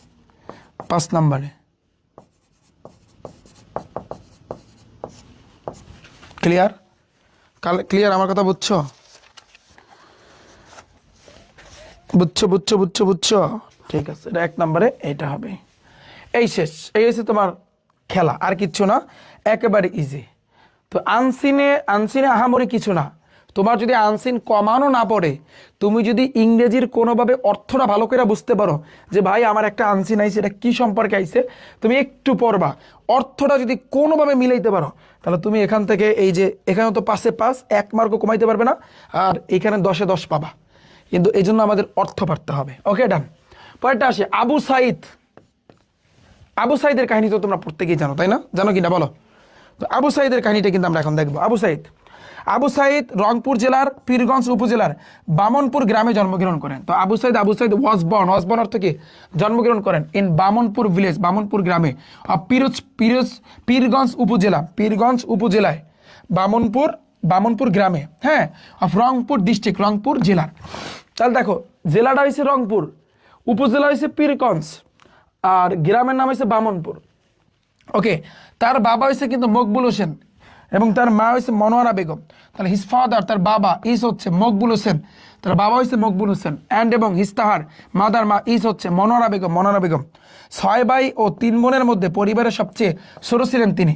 5 নম্বরে ক্লিয়ার, ক্লিয়ার, আমার কথা বুঝছো, বুঝছো বুঝছো বুঝছো বুঝছো, ঠিক আছে। এটা 1 নম্বরে এইটা হবে, এই শেষ, এই হচ্ছে তোমার খেলা, আর কিচ্ছু না, একেবারে ইজি। তো আনসিনে আহামরি কিছু না, তোমার যদি আনসিন কমানো না পড়ে, তুমি যদি ইংরেজির কোনোভাবে অর্থটা ভালো করে বুঝতে পারো যে ভাই আমার একটা আনসিন আইছে, এটা কি সম্পর্কে আইছে, তুমি একটু পড়বা, অর্থটা যদি কোনোভাবে মিলাইতে পারো, তাহলে তুমি এখান থেকে এই যে এখানে তো 5-এ 5, 1 মার্কও কমাইতে পারবে না, আর এখানে 10-এ 10 পাবা, কিন্তু এই জন্য আমাদের অর্থ পারতে হবে। ওকে ডান। পরেরটা আসে আবু সাইদ। আবু সাইদের কাহিনী তো তোমরা প্রত্যেকেই জানো, তাই না? জানো কিনা বলো। তো আবু সাইদের কাহিনীটা কিন্তু আমরা এখন দেখবো। আবু সাইদ রংপুর জেলার পীরগঞ্জ উপজেলার বামনপুর গ্রামে জন্মগ্রহণ করেন। তো আবু সাইদ ওয়াজ বর্ন অর্থ কি, জন্মগ্রহণ করেন ইন বামনপুর ভিলেজ, বামনপুর গ্রামে, পীরগঞ্জ উপজেলায়, বামনপুর গ্রামে, হ্যাঁ, অফ রংপুর ডিস্ট্রিক্ট, রংপুর জেলার। তাহলে দেখো জেলাটা হয়েছে রংপুর, উপজেলা হয়েছে পীরগঞ্জ, আর গ্রামের নাম হয়েছে বামনপুর। ওকে, তার বাবা হয়েছে কিন্তু মকবুল হোসেন এবং তার মা হয়েছে মনোয়ারা বেগম। তাহলে হিজ ফাদার, তার বাবা ইজ হচ্ছে মকবুল হোসেন, তার বাবা হয়েছে মকবুল হোসেন, অ্যান্ড এবং হিজ তাহার মাদার, মা ইজ হচ্ছে মনোয়ারা বেগম। 6 ভাই ও 3 বোনের মধ্যে পরিবারের সবচেয়ে ছোট ছিলেন তিনি।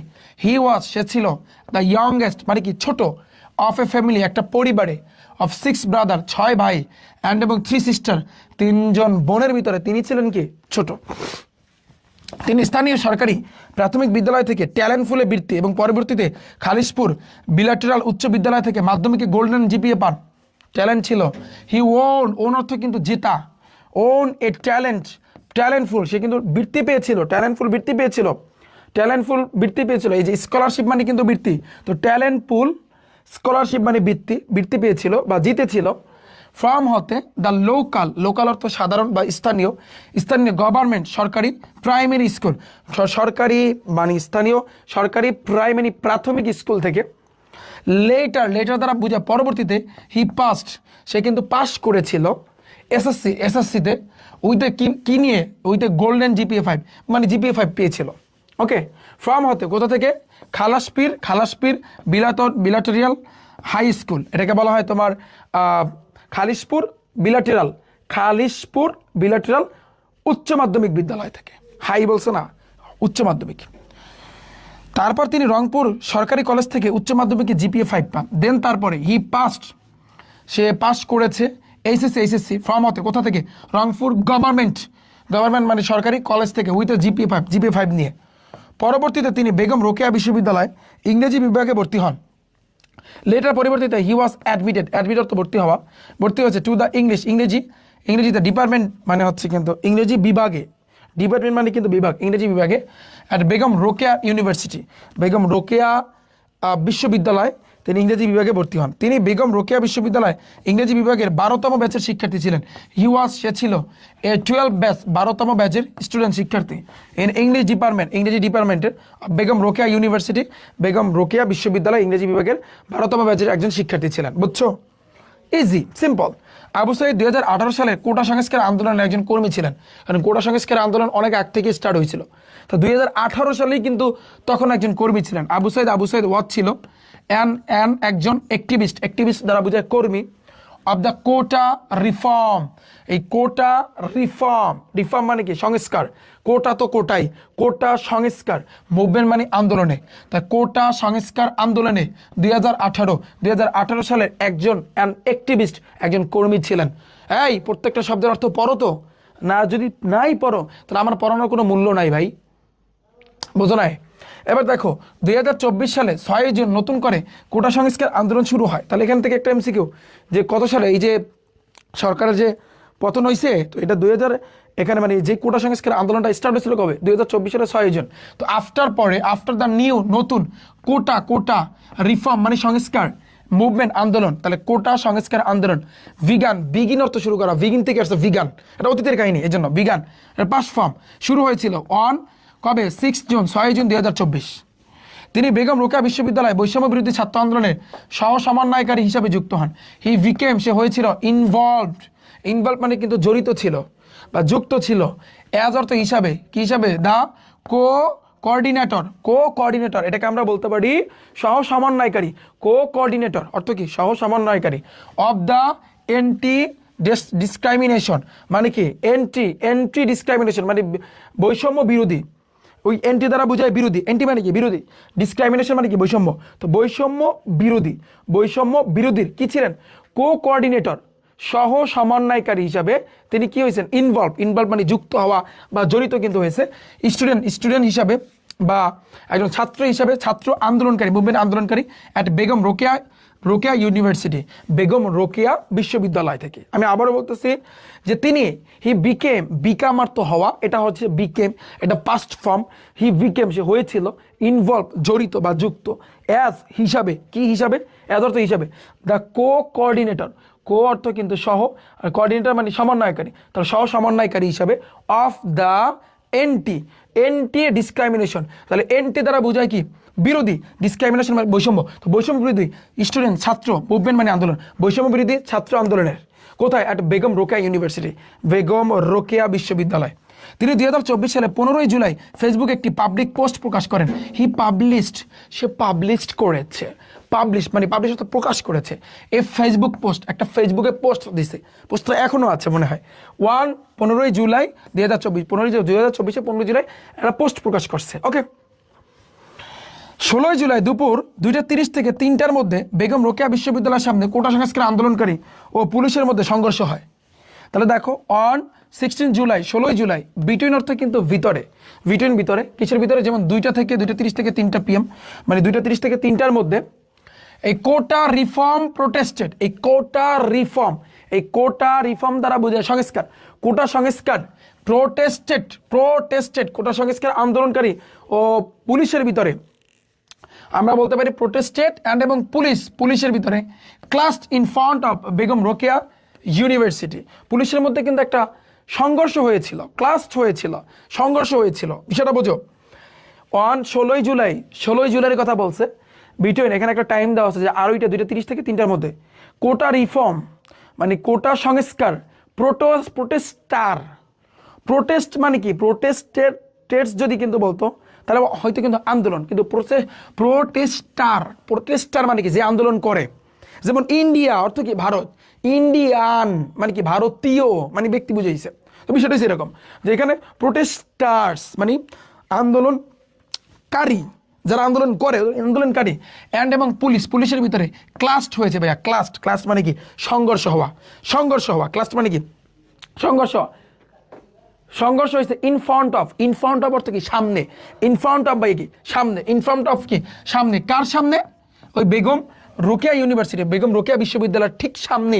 সে ছিল দ্য ইয়ংগেস্ট, মানে কি ছোট, অফ এ ফ্যামিলি, একটা পরিবারে, অফ 6 ব্রাদার, 6 ভাই, অ্যান্ড এবং 3 সিস্টার, 3 জন বোনের ভিতরে তিনি ছিলেন কি ছোট। তিনি স্থানীয় সরকারি প্রাথমিক বিদ্যালয় থেকে ট্যালেন্টফুলে বৃত্তি এবং পরবর্তীতে খালিশপুর বিলাটেরাল উচ্চ বিদ্যালয় থেকে মাধ্যমিকে গোল্ডেন জিপিএ পান। ট্যালেন্ট ছিল, হি ওন অর্থ কিন্তু জেতা, ওন এ ট্যালেন্টফুল, সে কিন্তু বৃত্তি পেয়েছিল, ট্যালেন্টফুল বৃত্তি পেয়েছিল, এই যে স্কলারশিপ মানে কিন্তু বৃত্তি, তো ট্যালেন্টফুল স্কলারশিপ মানে বৃত্তি পেয়েছিল বা জিতেছিল। ফ্রম হতে দ্য লোকাল অর্থ সাধারণ বা স্থানীয় গভর্নমেন্ট সরকারি প্রাইমারি স্কুল, সরকারি মানে স্থানীয় সরকারি প্রাইমারি প্রাথমিক স্কুল থেকে। লেটার দ্বারা বোঝা পরবর্তীতে হি পাস্ট, সে কিন্তু পাস করেছিল এসএসসিতে উইথ কি নিয়ে, উইথ গোল্ডেন জিপিএ 5, মানে জিপিএ 5 পেয়েছিল। ওকে, ফ্রম হতে কোথা থেকে, খালাসপীর বিলাটেরিয়াল হাই স্কুল, এটাকে বলা হয় তোমার খালিশপুর বিলাটেরাল উচ্চ মাধ্যমিক বিদ্যালয় থেকে। হাই বলছে না, উচ্চ মাধ্যমিক। তারপর তিনি রংপুর সরকারি কলেজ থেকে উচ্চ মাধ্যমিকে জিপিএ 5 পান। দেন তারপরে সে পাস করেছে এইচএসসি ফ্রম হতে কোথা থেকে, রংপুর গভর্নমেন্ট মানে সরকারি কলেজ থেকে উইথ জিপিএ 5 নিয়ে। পরবর্তীতে তিনি বেগম রোকেয়া বিশ্ববিদ্যালয় ইংরেজি বিভাগে ভর্তি হন। লেটার পরিবর্তিতে হি ওয়াজ অ্যাডমিটেড অর্থ ভর্তি হয়েছে টু দ্য ইংরেজিতে ডিপার্টমেন্ট মানে হচ্ছে কিন্তু ইংরেজি বিভাগে, ডিপার্টমেন্ট মানে কিন্তু বিভাগ, ইংরেজি বিভাগে অ্যাট বেগম রোকেয়া ইউনিভার্সিটি, বেগম রোকেয়া বিশ্ববিদ্যালয় তিনি ইংরেজি বিভাগে ভর্তি হন। তিনি বেগম রোকেয়া বিশ্ববিদ্যালয় ইংরেজি বিভাগের 12তম ব্যাচের শিক্ষার্থী ছিলেন। সে ছিল 12 ব্যাচ 12তম ব্যাচের স্টুডেন্ট শিক্ষার্থী ইন ইংরেজি ডিপার্টমেন্টের বেগম রোকেয়া ইউনিভার্সিটি, বেগম রোকেয়া বিশ্ববিদ্যালয় ইংরেজি বিভাগের 12তম ব্যাচের একজন শিক্ষার্থী ছিলেন। বুঝছো? Easy, simple. আবু সাঈদ 2018 সালে কোটা সংস্কার আন্দোলনের একজন কর্মী ছিলেন, কারণ কোটা সংস্কার আন্দোলন অনেক আগ থেকে স্টার্ট হয়েছিল। তো 2018 সালেই কিন্তু তখন একজন কর্মী ছিলেন। আবু সাঈদ ওয়াজ ছিল একজন অ্যাক্টিভিস্ট দ্বারা বোঝায় কর্মী অব দ্য কোটা রিফর্ম। এই কোটা রিফর্ম মানে কি, সংস্কার। কোটা তো কোটা সংস্কার মুভমেন্ট মানে আন্দোলনে। তাই কোটা সংস্কার আন্দোলনে 2018 সালের একজন অ্যাক্টিভিস্ট, একজন কর্মী ছিলেন। এই প্রত্যেকটা শব্দের অর্থ পড়ো তো, না যদি নাই পড়ো তাহলে আমার পড়ানোর কোনো মূল্য নাই ভাই, বোঝো নাই? এবার দেখো 2024 সালে 6 জুন নতুন করে কোটা সংস্কার আন্দোলন শুরু হয়। তাহলে এখান থেকে একটা এমসিকিউ, যে কত সালে এই যে সরকারের যে পতন হয়েছে, তো এটা 2000 এখানে মানে যে কোটা সংস্কার আন্দোলনটা স্টার্ট হয়েছিল কবে, 2024 সালে 6 জুন। তো আফটার দ্য নতুন কোটা রিফর্ম মানে সংস্কার মুভমেন্ট আন্দোলন, তাহলে কোটা সংস্কার আন্দোলন বিগিন অর্থ শুরু করা, বিগিন থেকে আসছে ভিগান, এটা অতীতের কাহিনী, এই জন্য ভিগান এর পাস্ট ফর্ম শুরু হয়েছিল কবে, 6 জুন 2024। তিনি বেগম রোকেয়া বিশ্ববিদ্যালয় বৈষম্য বিরোধী ছাত্র আন্দোলনের সহ সমন্বয়কারী হিসাবে যুক্ত হন। সে হয়েছিল ইনভলভড মানে কিন্তু জড়িত ছিল বা যুক্ত ছিল, অ্যাজ অর্থ হিসাবে, কি হিসাবে, দ্য কোঅর্ডিনেটর, এটাকে আমরা বলতে পারি সহ সমন্বয়কারী। কোঅর্ডিনেটর অর্থ কি, সহ সমন্বয়কারী অফ দ্য এন্টি ডিসক্রাইমিনেশন মানে কি, এন্টি ডিসক্রাইমিনেশন মানে বৈষম্য বিরোধী। ওই এন্টি দ্বারা বোঝায় বিরোধী, এন্টি মানে কি বিরোধী, ডিসক্রাইমিনেশন মানে কি বৈষম্য। তো বৈষম্য বিরোধীর কি ছিলেন, কোঅর্ডিনেটর সহ সমন্বয়কারী হিসাবে তিনি কি হয়েছেন, ইনভলভ মানে যুক্ত হওয়া বা জড়িত কিন্তু হয়েছে, স্টুডেন্ট হিসাবে বা একজন ছাত্র হিসাবে, ছাত্র আন্দোলনকারী মুভমেন্ট আন্দোলনকারী অ্যাট বেগম রোকেয়া ইউনিভার্সিটি, বেগম রোকেয়া বিশ্ববিদ্যালয় থেকে। আমি আবারও বলতেছি যে তিনি বিকাম অর্থ হওয়া, এটা হচ্ছে এটা পাস্ট ফর্ম। সে হয়েছিল ইনভলভ জড়িত বা যুক্ত, অ্যাজ হিসাবে, কি হিসাবে, অ্যাজ অর্থ হিসাবে, দ্য কোঅর্ডিনেটর, অর্থ কিন্তু সহ, আর কোঅর্ডিনেটর মানে সমন্বয়কারী, তাহলে সহ সমন্বয়কারী হিসাবে অফ দ্য এন্টি ডিসক্রাইমিনেশন, তাহলে এন্টি দ্বারা বোঝায় কি, বিরোধী, ডিসক্রাইমিনেশন মানে বৈষম্য। তো বৈষম্য বিরোধী স্টুডেন্ট ছাত্র মুভমেন্ট মানে আন্দোলন, বৈষম্য বিরোধী ছাত্র আন্দোলনের কোথায়, অ্যাট বেগম রোকেয়া ইউনিভার্সিটি, বেগম রোকেয়া বিশ্ববিদ্যালয়। তিনি 2024 সালে 15 জুলাই ফেসবুকে একটি পাবলিক পোস্ট প্রকাশ করেন। সে প্রকাশ করেছে এই ফেসবুক পোস্ট, একটা ফেসবুকে পোস্ট দিছে, পোস্টটা এখনো আছে মনে হয়, 15 জুলাই 2024 15 জুলাই একটা পোস্ট প্রকাশ করছে। ওকে, 16 জুলাই দুপুর 2:30 থেকে 3টার মধ্যে বেগম রোকেয়া বিশ্ববিদ্যালয়ের সামনে কোটা সংস্কার আন্দোলনকারী ও পুলিশের মধ্যে সংঘর্ষ হয়। তাহলে দেখো 16 জুলাই বিটুইন অর্থ কিন্তু ভিতরে, কিসের ভিতরে, যেমন 2টা থেকে 2:30 থেকে 3টা PM মানে 2:30 থেকে 3টার মধ্যে এই কোটা রিফর্ম প্রোটেস্টেড, এই কোটা রিফর্ম দ্বারা বোঝায় সংস্কার, কোটা সংস্কার প্রোটেস্টেড কোটা সংস্কার আন্দোলনকারী ও পুলিশের ভিতরে, আমরা বলতে পারি প্রোটেস্টেড এবং পুলিশের ভিতরে clashed in front of Begum Rokeya University, পুলিশের মধ্যে কিন্তু একটা সংঘর্ষ হয়েছিল, সংঘর্ষ হয়েছিল, বিষয়টা বোঝো। 16 জুলাইয়ের কথা বলছে, বিটুইন এখানে একটা টাইম দেওয়া আছে যে আড়াইটা 2:30 থেকে 3টার মধ্যে কোটা রিফর্ম মানে কোটা সংস্কার প্রোটেস্ট মানে কি, প্রোটেস্টেড যদি কিন্তু বলতো তাহলে হয়তো কিন্তু আন্দোলন, কিন্তু প্রোটেস্টার মানে কি, যে আন্দোলন করে। যেমন ইন্ডিয়া অর্থ কি ভারত, ইন্ডিয়ান মানে কি ভারতীয়, মানে ব্যক্তি বুঝাইছে। তো বিষয়টা হচ্ছে এরকম যে এখানে প্রোটেস্টার্স মানে আন্দোলনকারী, যারা আন্দোলন করে আন্দোলনকারী, অ্যান্ড এবং পুলিশের ভিতরে ক্লাস্ট হয়েছে ভাইয়া। ক্লাস্ট মানে কি সংঘর্ষ হওয়া, ক্লাস্ট মানে কি সংঘর্ষ হয়েছে। ইনফ্রন্ট অফ অর্থ কি সামনে, ইনফ্রন্ট অফ ভাই কি সামনে, ইনফ্রন্ট অফ কি সামনে, কার সামনে, ওই বেগম রোকেয়া ইউনিভার্সিটি, বেগম রোকেয়া বিশ্ববিদ্যালয়ের ঠিক সামনে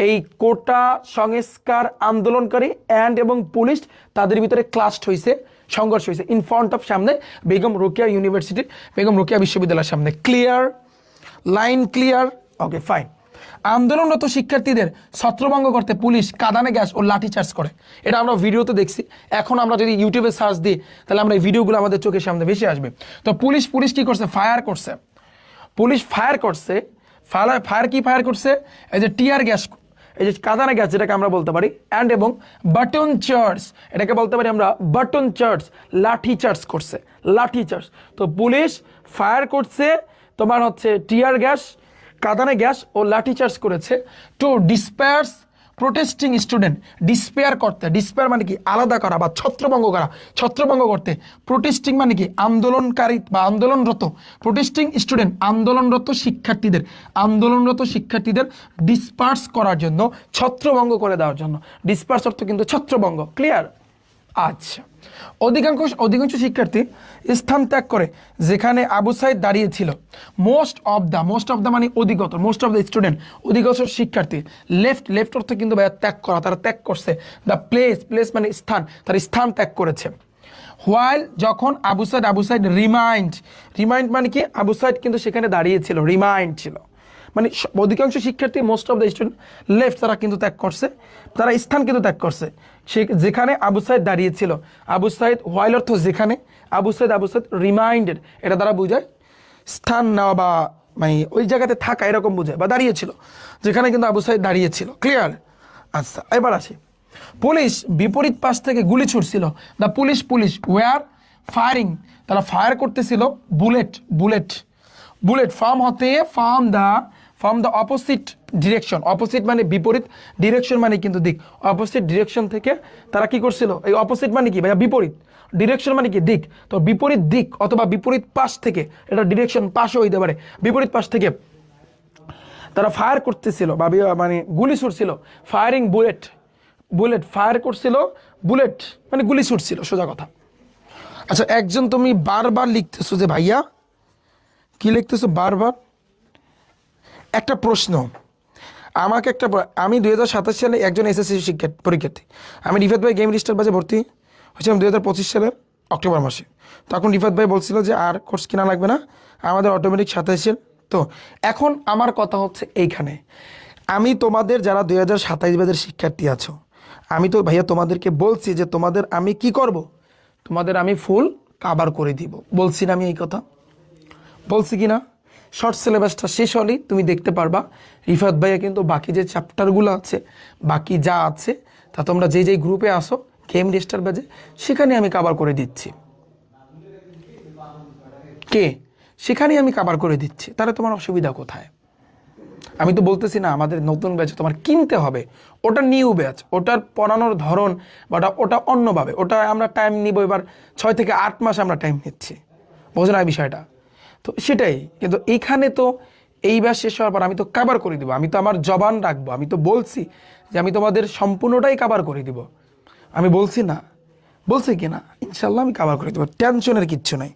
এই কোটা সংস্কার আন্দোলনকারী অ্যান্ড এবং পুলিশ তাদের ভিতরে ক্লাস্ট হয়েছে, সংঘর্ষ হয়েছে। ইন ফ্রন্ট অফ সামনে বেগম রোকেয়া ইউনিভার্সিটি, বেগম রোকেয়া বিশ্ববিদ্যালয়ের সামনে। Clear, line clear, okay fine. আন্দোলনরত শিক্ষার্থীদের ছত্রভঙ্গ করতে পুলিশ কাঁদানে গ্যাস ও লাঠিচার্জ করে, এটা আমরা ভিডিওতে দেখছি। এখন আমরা যদি ইউটিউবে সার্চ দিই তাহলে আমরা এই ভিডিওগুলো আমাদের চোখের সামনে বেশি আসবে। তো পুলিশ কি করছে, ফায়ার করছে। পুলিশ ফায়ার করছে, ফায়ার করছে এই যে টিয়ার গ্যাস, এই যে কাঁদানে গ্যাস যেটাকে আমরা বলতে পারি, অ্যান্ড এবং বাটন চার্জ, এটাকে বলতে পারি আমরা বাটন চার্জ, লাঠি চার্জ করছে, লাঠি চার্জ। তো পুলিশ ফায়ার করছে তোমার হচ্ছে টিয়ার গ্যাস, কাঁদানে গ্যাস ও লাঠি চার্জ করেছে to disperse protesting student. Despair মানে কি আলাদা করা বা ছত্রভঙ্গ করতে। প্রোটেস্টিং মানে কি আন্দোলনকারী বা আন্দোলনরত, প্রোটেস্টিং স্টুডেন্ট আন্দোলনরত শিক্ষার্থীদের ডিসপার্স করার জন্য, ছত্রভঙ্গ করে দেওয়ার জন্য। ডিসপার্স অর্থ কিন্তু ছত্রভঙ্গ, ক্লিয়ার। আচ্ছা, অধিকাংশ শিক্ষার্থী স্থান ত্যাগ করে যেখানে আবু সাইদ দাঁড়িয়েছিল। মোস্ট অফ দ্য মানে অধিকতর, মোস্ট অফ দ্য স্টুডেন্ট অধিকাংশ শিক্ষার্থী লেফট অর্থ কিন্তু ভাইয়া ত্যাগ করা, তারা ত্যাগ করছে। দ্য প্লেস মানে স্থান, তার স্থান ত্যাগ করেছে। হোয়াইল যখন আবু সাইদ রিমাইন্ড মানে কি আবু সাইদ কিন্তু সেখানে দাঁড়িয়েছিল, রিমাইন্ড ছিল মানে অধিকাংশ শিক্ষার্থী, most of the student left, তারা কিন্তু ত্যাগ করছে, তারা স্থান কিন্তু ত্যাগ করছে সে যেখানে আবু সাইদ দাঁড়িয়েছিল। আবু সাইদ হোয়াইল অর্থ যেখানে, আবু সাইদ রিমাইন্ডেড, এটা দ্বারা বোঝায় স্থান নেওয়া বা মানে ওই জায়গাতে থাকা এরকম বোঝায়, বা দাঁড়িয়েছিল যেখানে কিন্তু আবু সাইদ দাঁড়িয়েছিল, ক্লিয়ার। আচ্ছা, এবার আসি। পুলিশ বিপরীত পাশ থেকে গুলি ছুটছিল। দ্য পুলিশ ওয়ার ফায়ারিং, তারা ফায়ার করতেছিল bullet from the opposite direction. Opposite মানে বিপরীত, ডিরেকশন মানে কিন্তু দিক। অপোজিট ডিরেকশন থেকে তারা কি করছিল, এই অপোজিট মানে কি ভাইয়া বিপরীত, ডিরেকশন মানে কি দিক। তো বিপরীত দিক অথবা বিপরীত পাশ থেকে, এটা ডিরেকশন পাশও হইতে পারে, বিপরীত পাশ থেকে তারা ফায়ার করতেছিল বা মানে গুলি ছুটছিল। ফায়ারিং বুলেট ফায়ার করছিল, বুলেট মানে গুলি ছুটছিল, সোজা কথা। আচ্ছা, একজন তুমি বারবার লিখতেছো যে ভাইয়া কি লিখতেছো বারবার, একটা প্রশ্ন আমাকে আমি 2027 সালে একজন এসএসসি পরীক্ষার্থী। আমি রিফাত ভাই গেম রিস্টার বাজে ভর্তি হয়েছিলাম 2025 সালের অক্টোবর মাসে। তখন রিফাত ভাই বলছিল যে আর কোর্স কিনা লাগবে না, আমাদের অটোমেটিক 27। তো এখন আমার কথা হচ্ছে এইখানে, আমি তোমাদের যারা 2027 ব্যাচের শিক্ষার্থী আছো, আমি তো ভাইয়া তোমাদেরকে বলছি যে তোমাদের আমি কি করব, তোমাদের আমি ফুল কাভার করে দিব। বলছি না আমি এই কথা, বলছি কি না? শর্ট সিলেবাসটা শেষ হলেই তুমি দেখতে পারবা রিফাত ভাইয়া কিন্তু বাকি যে চ্যাপ্টারগুলো আছে, বাকি যা আছে তা তোমরা যেই গ্রুপে আসো গেম রেজিস্টার বাজে, সেখানে আমি কাভার করে দিচ্ছি। সেখানেই আমি কাভার করে দিচ্ছি, তাহলে তোমার অসুবিধা কোথায়? আমি তো বলতেছি না আমাদের নতুন ব্যাচ তোমার কিনতে হবে, ওটা নিউ ব্যাচ, ওটার পড়ানোর ধরন বা ওটা অন্যভাবে, ওটা আমরা টাইম নিব। এবার 6 থেকে 8 মাস আমরা টাইম নিচ্ছি, বোঝো না বিষয়টা? তো সেটাই, কিন্তু এইখানে তো এই ব্যাচ শেষ হওয়ার পর আমি তো কাভার করে দিব, আমি তো আমার জবান রাখবো, আমি তো বলছি যে আমি তোমাদের সম্পূর্ণটাই কাভার করে দিব। আমি বলছি না, বলছি কি না, ইনশাল্লাহ আমি কাভার করে দেবো, টেনশনের কিচ্ছু নাই।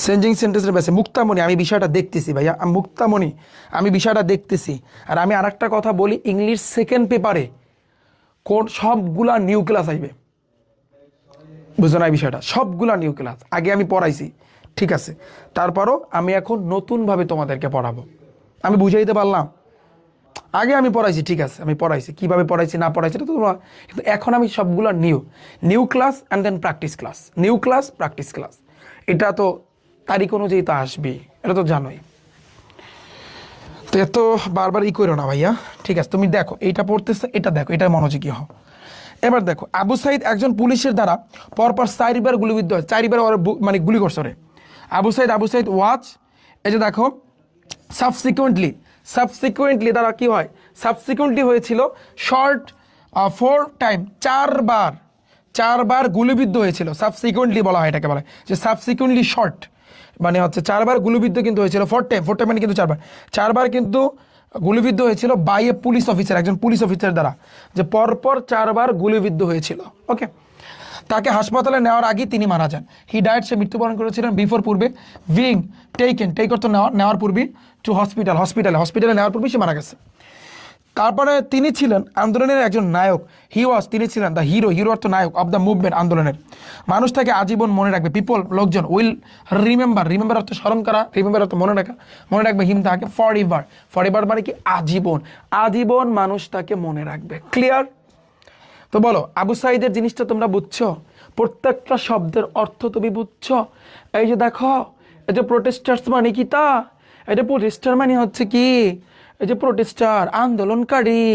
চেঞ্জিং সেন্টেন্সের ব্যাসে মুক্তামণি, আমি বিষয়টা দেখতেছি ভাইয়া, মুক্তামণি আমি বিষয়টা দেখতেছি। আর আমি আর একটা কথা বলি, ইংলিশ সেকেন্ড পেপারে সবগুলা নিউ ক্লাস আসবে, বুঝো না এই বিষয়টা? সবগুলা নিউ ক্লাস, আগে আমি পড়াইছি ঠিক আছে, তারপরও আমি এখন নতুনভাবে তোমাদেরকে পড়াবো। আমি বুঝাইতে পারলাম? আগে আমি পড়াইছি ঠিক আছে, আমি পড়াইছি, কীভাবে পড়াইছি না পড়াইছি তো তোমরা, কিন্তু এখন আমি সবগুলো new class and then practice class, new class practice class, এটা তো তারিখ অনুযায়ী তো আসবেই, এটা তো জানোই। তো এত বারবার করো না ভাইয়া, ঠিক আছে? তুমি দেখো এইটা পড়তেছে, এটা দেখো, এটা মনোযোগী হও। এবার দেখো, আবু সাইদ একজন পুলিশের দ্বারা পরপর 4বার গুলিবিদ্ধ হয়, 4বার ওর মানে গুলি করছে ওরে। আবু সাইদ ওয়াচ, এই যে দেখো, সাবসিকুয়েন্টলি তারা কি হয়, সাবসিকুয়েন্টলি হয়েছিল শর্ট 4 টাইম, 4বার গুলিবিদ্ধ হয়েছিল। সাবসিকুয়েন্টলি বলা হয় এটাকে, বলা হয় যে সাবসিকুয়েন্টলি শর্ট, মানে হচ্ছে 4বার গুলিবিদ্ধ কিন্তু হয়েছিল। 4 টাইম মানে কিন্তু 4বার কিন্তু গুলিবিদ্ধ হয়েছিল বাই এ পুলিশ অফিসার, একজন পুলিশ অফিসার দ্বারা, যে পরপর 4বার গুলিবিদ্ধ হয়েছিল। ওকে, তাকে হাসপাতালে নেওয়ার আগে তিনি মারা যান। হি ডায়েট, সে মৃত্যুবরণ করেছিলেন বিফোর, পূর্বে, বিং টেক অর্থ নেওয়ার পূর্বে, টু হসপিটালে নেওয়ার পূর্বে সে মারা গেছে। তারপরে তিনি ছিলেন আন্দোলনের একজন নায়ক। তিনি ছিলেন দ্য হিরো অর্থ নায়ক অফ দ্য মুভমেন্ট, আন্দোলনের। মানুষ তাকে আজীবন মনে রাখবে, লোকজন উইল রিমেম্বার অর্থ স্মরণ করা, রিমেম্বার অর্থ মনে রাখবে হিম, তাকে ফরএভার মানে কি আজীবন মানুষ তাকে মনে রাখবে। ক্লিয়ার? তো বলো, আবু সাইদের জিনিসটা তোমরা বুঝছো? প্রত্যেকটা শব্দের অর্থ তুমি বুঝছো? এই যে দেখো, এই যে প্রোটেস্টার্স মানে কি, এই যে প্রোটেস্টার মানে হচ্ছে কি, এই যে প্রোটেস্টার আন্দোলনকারী,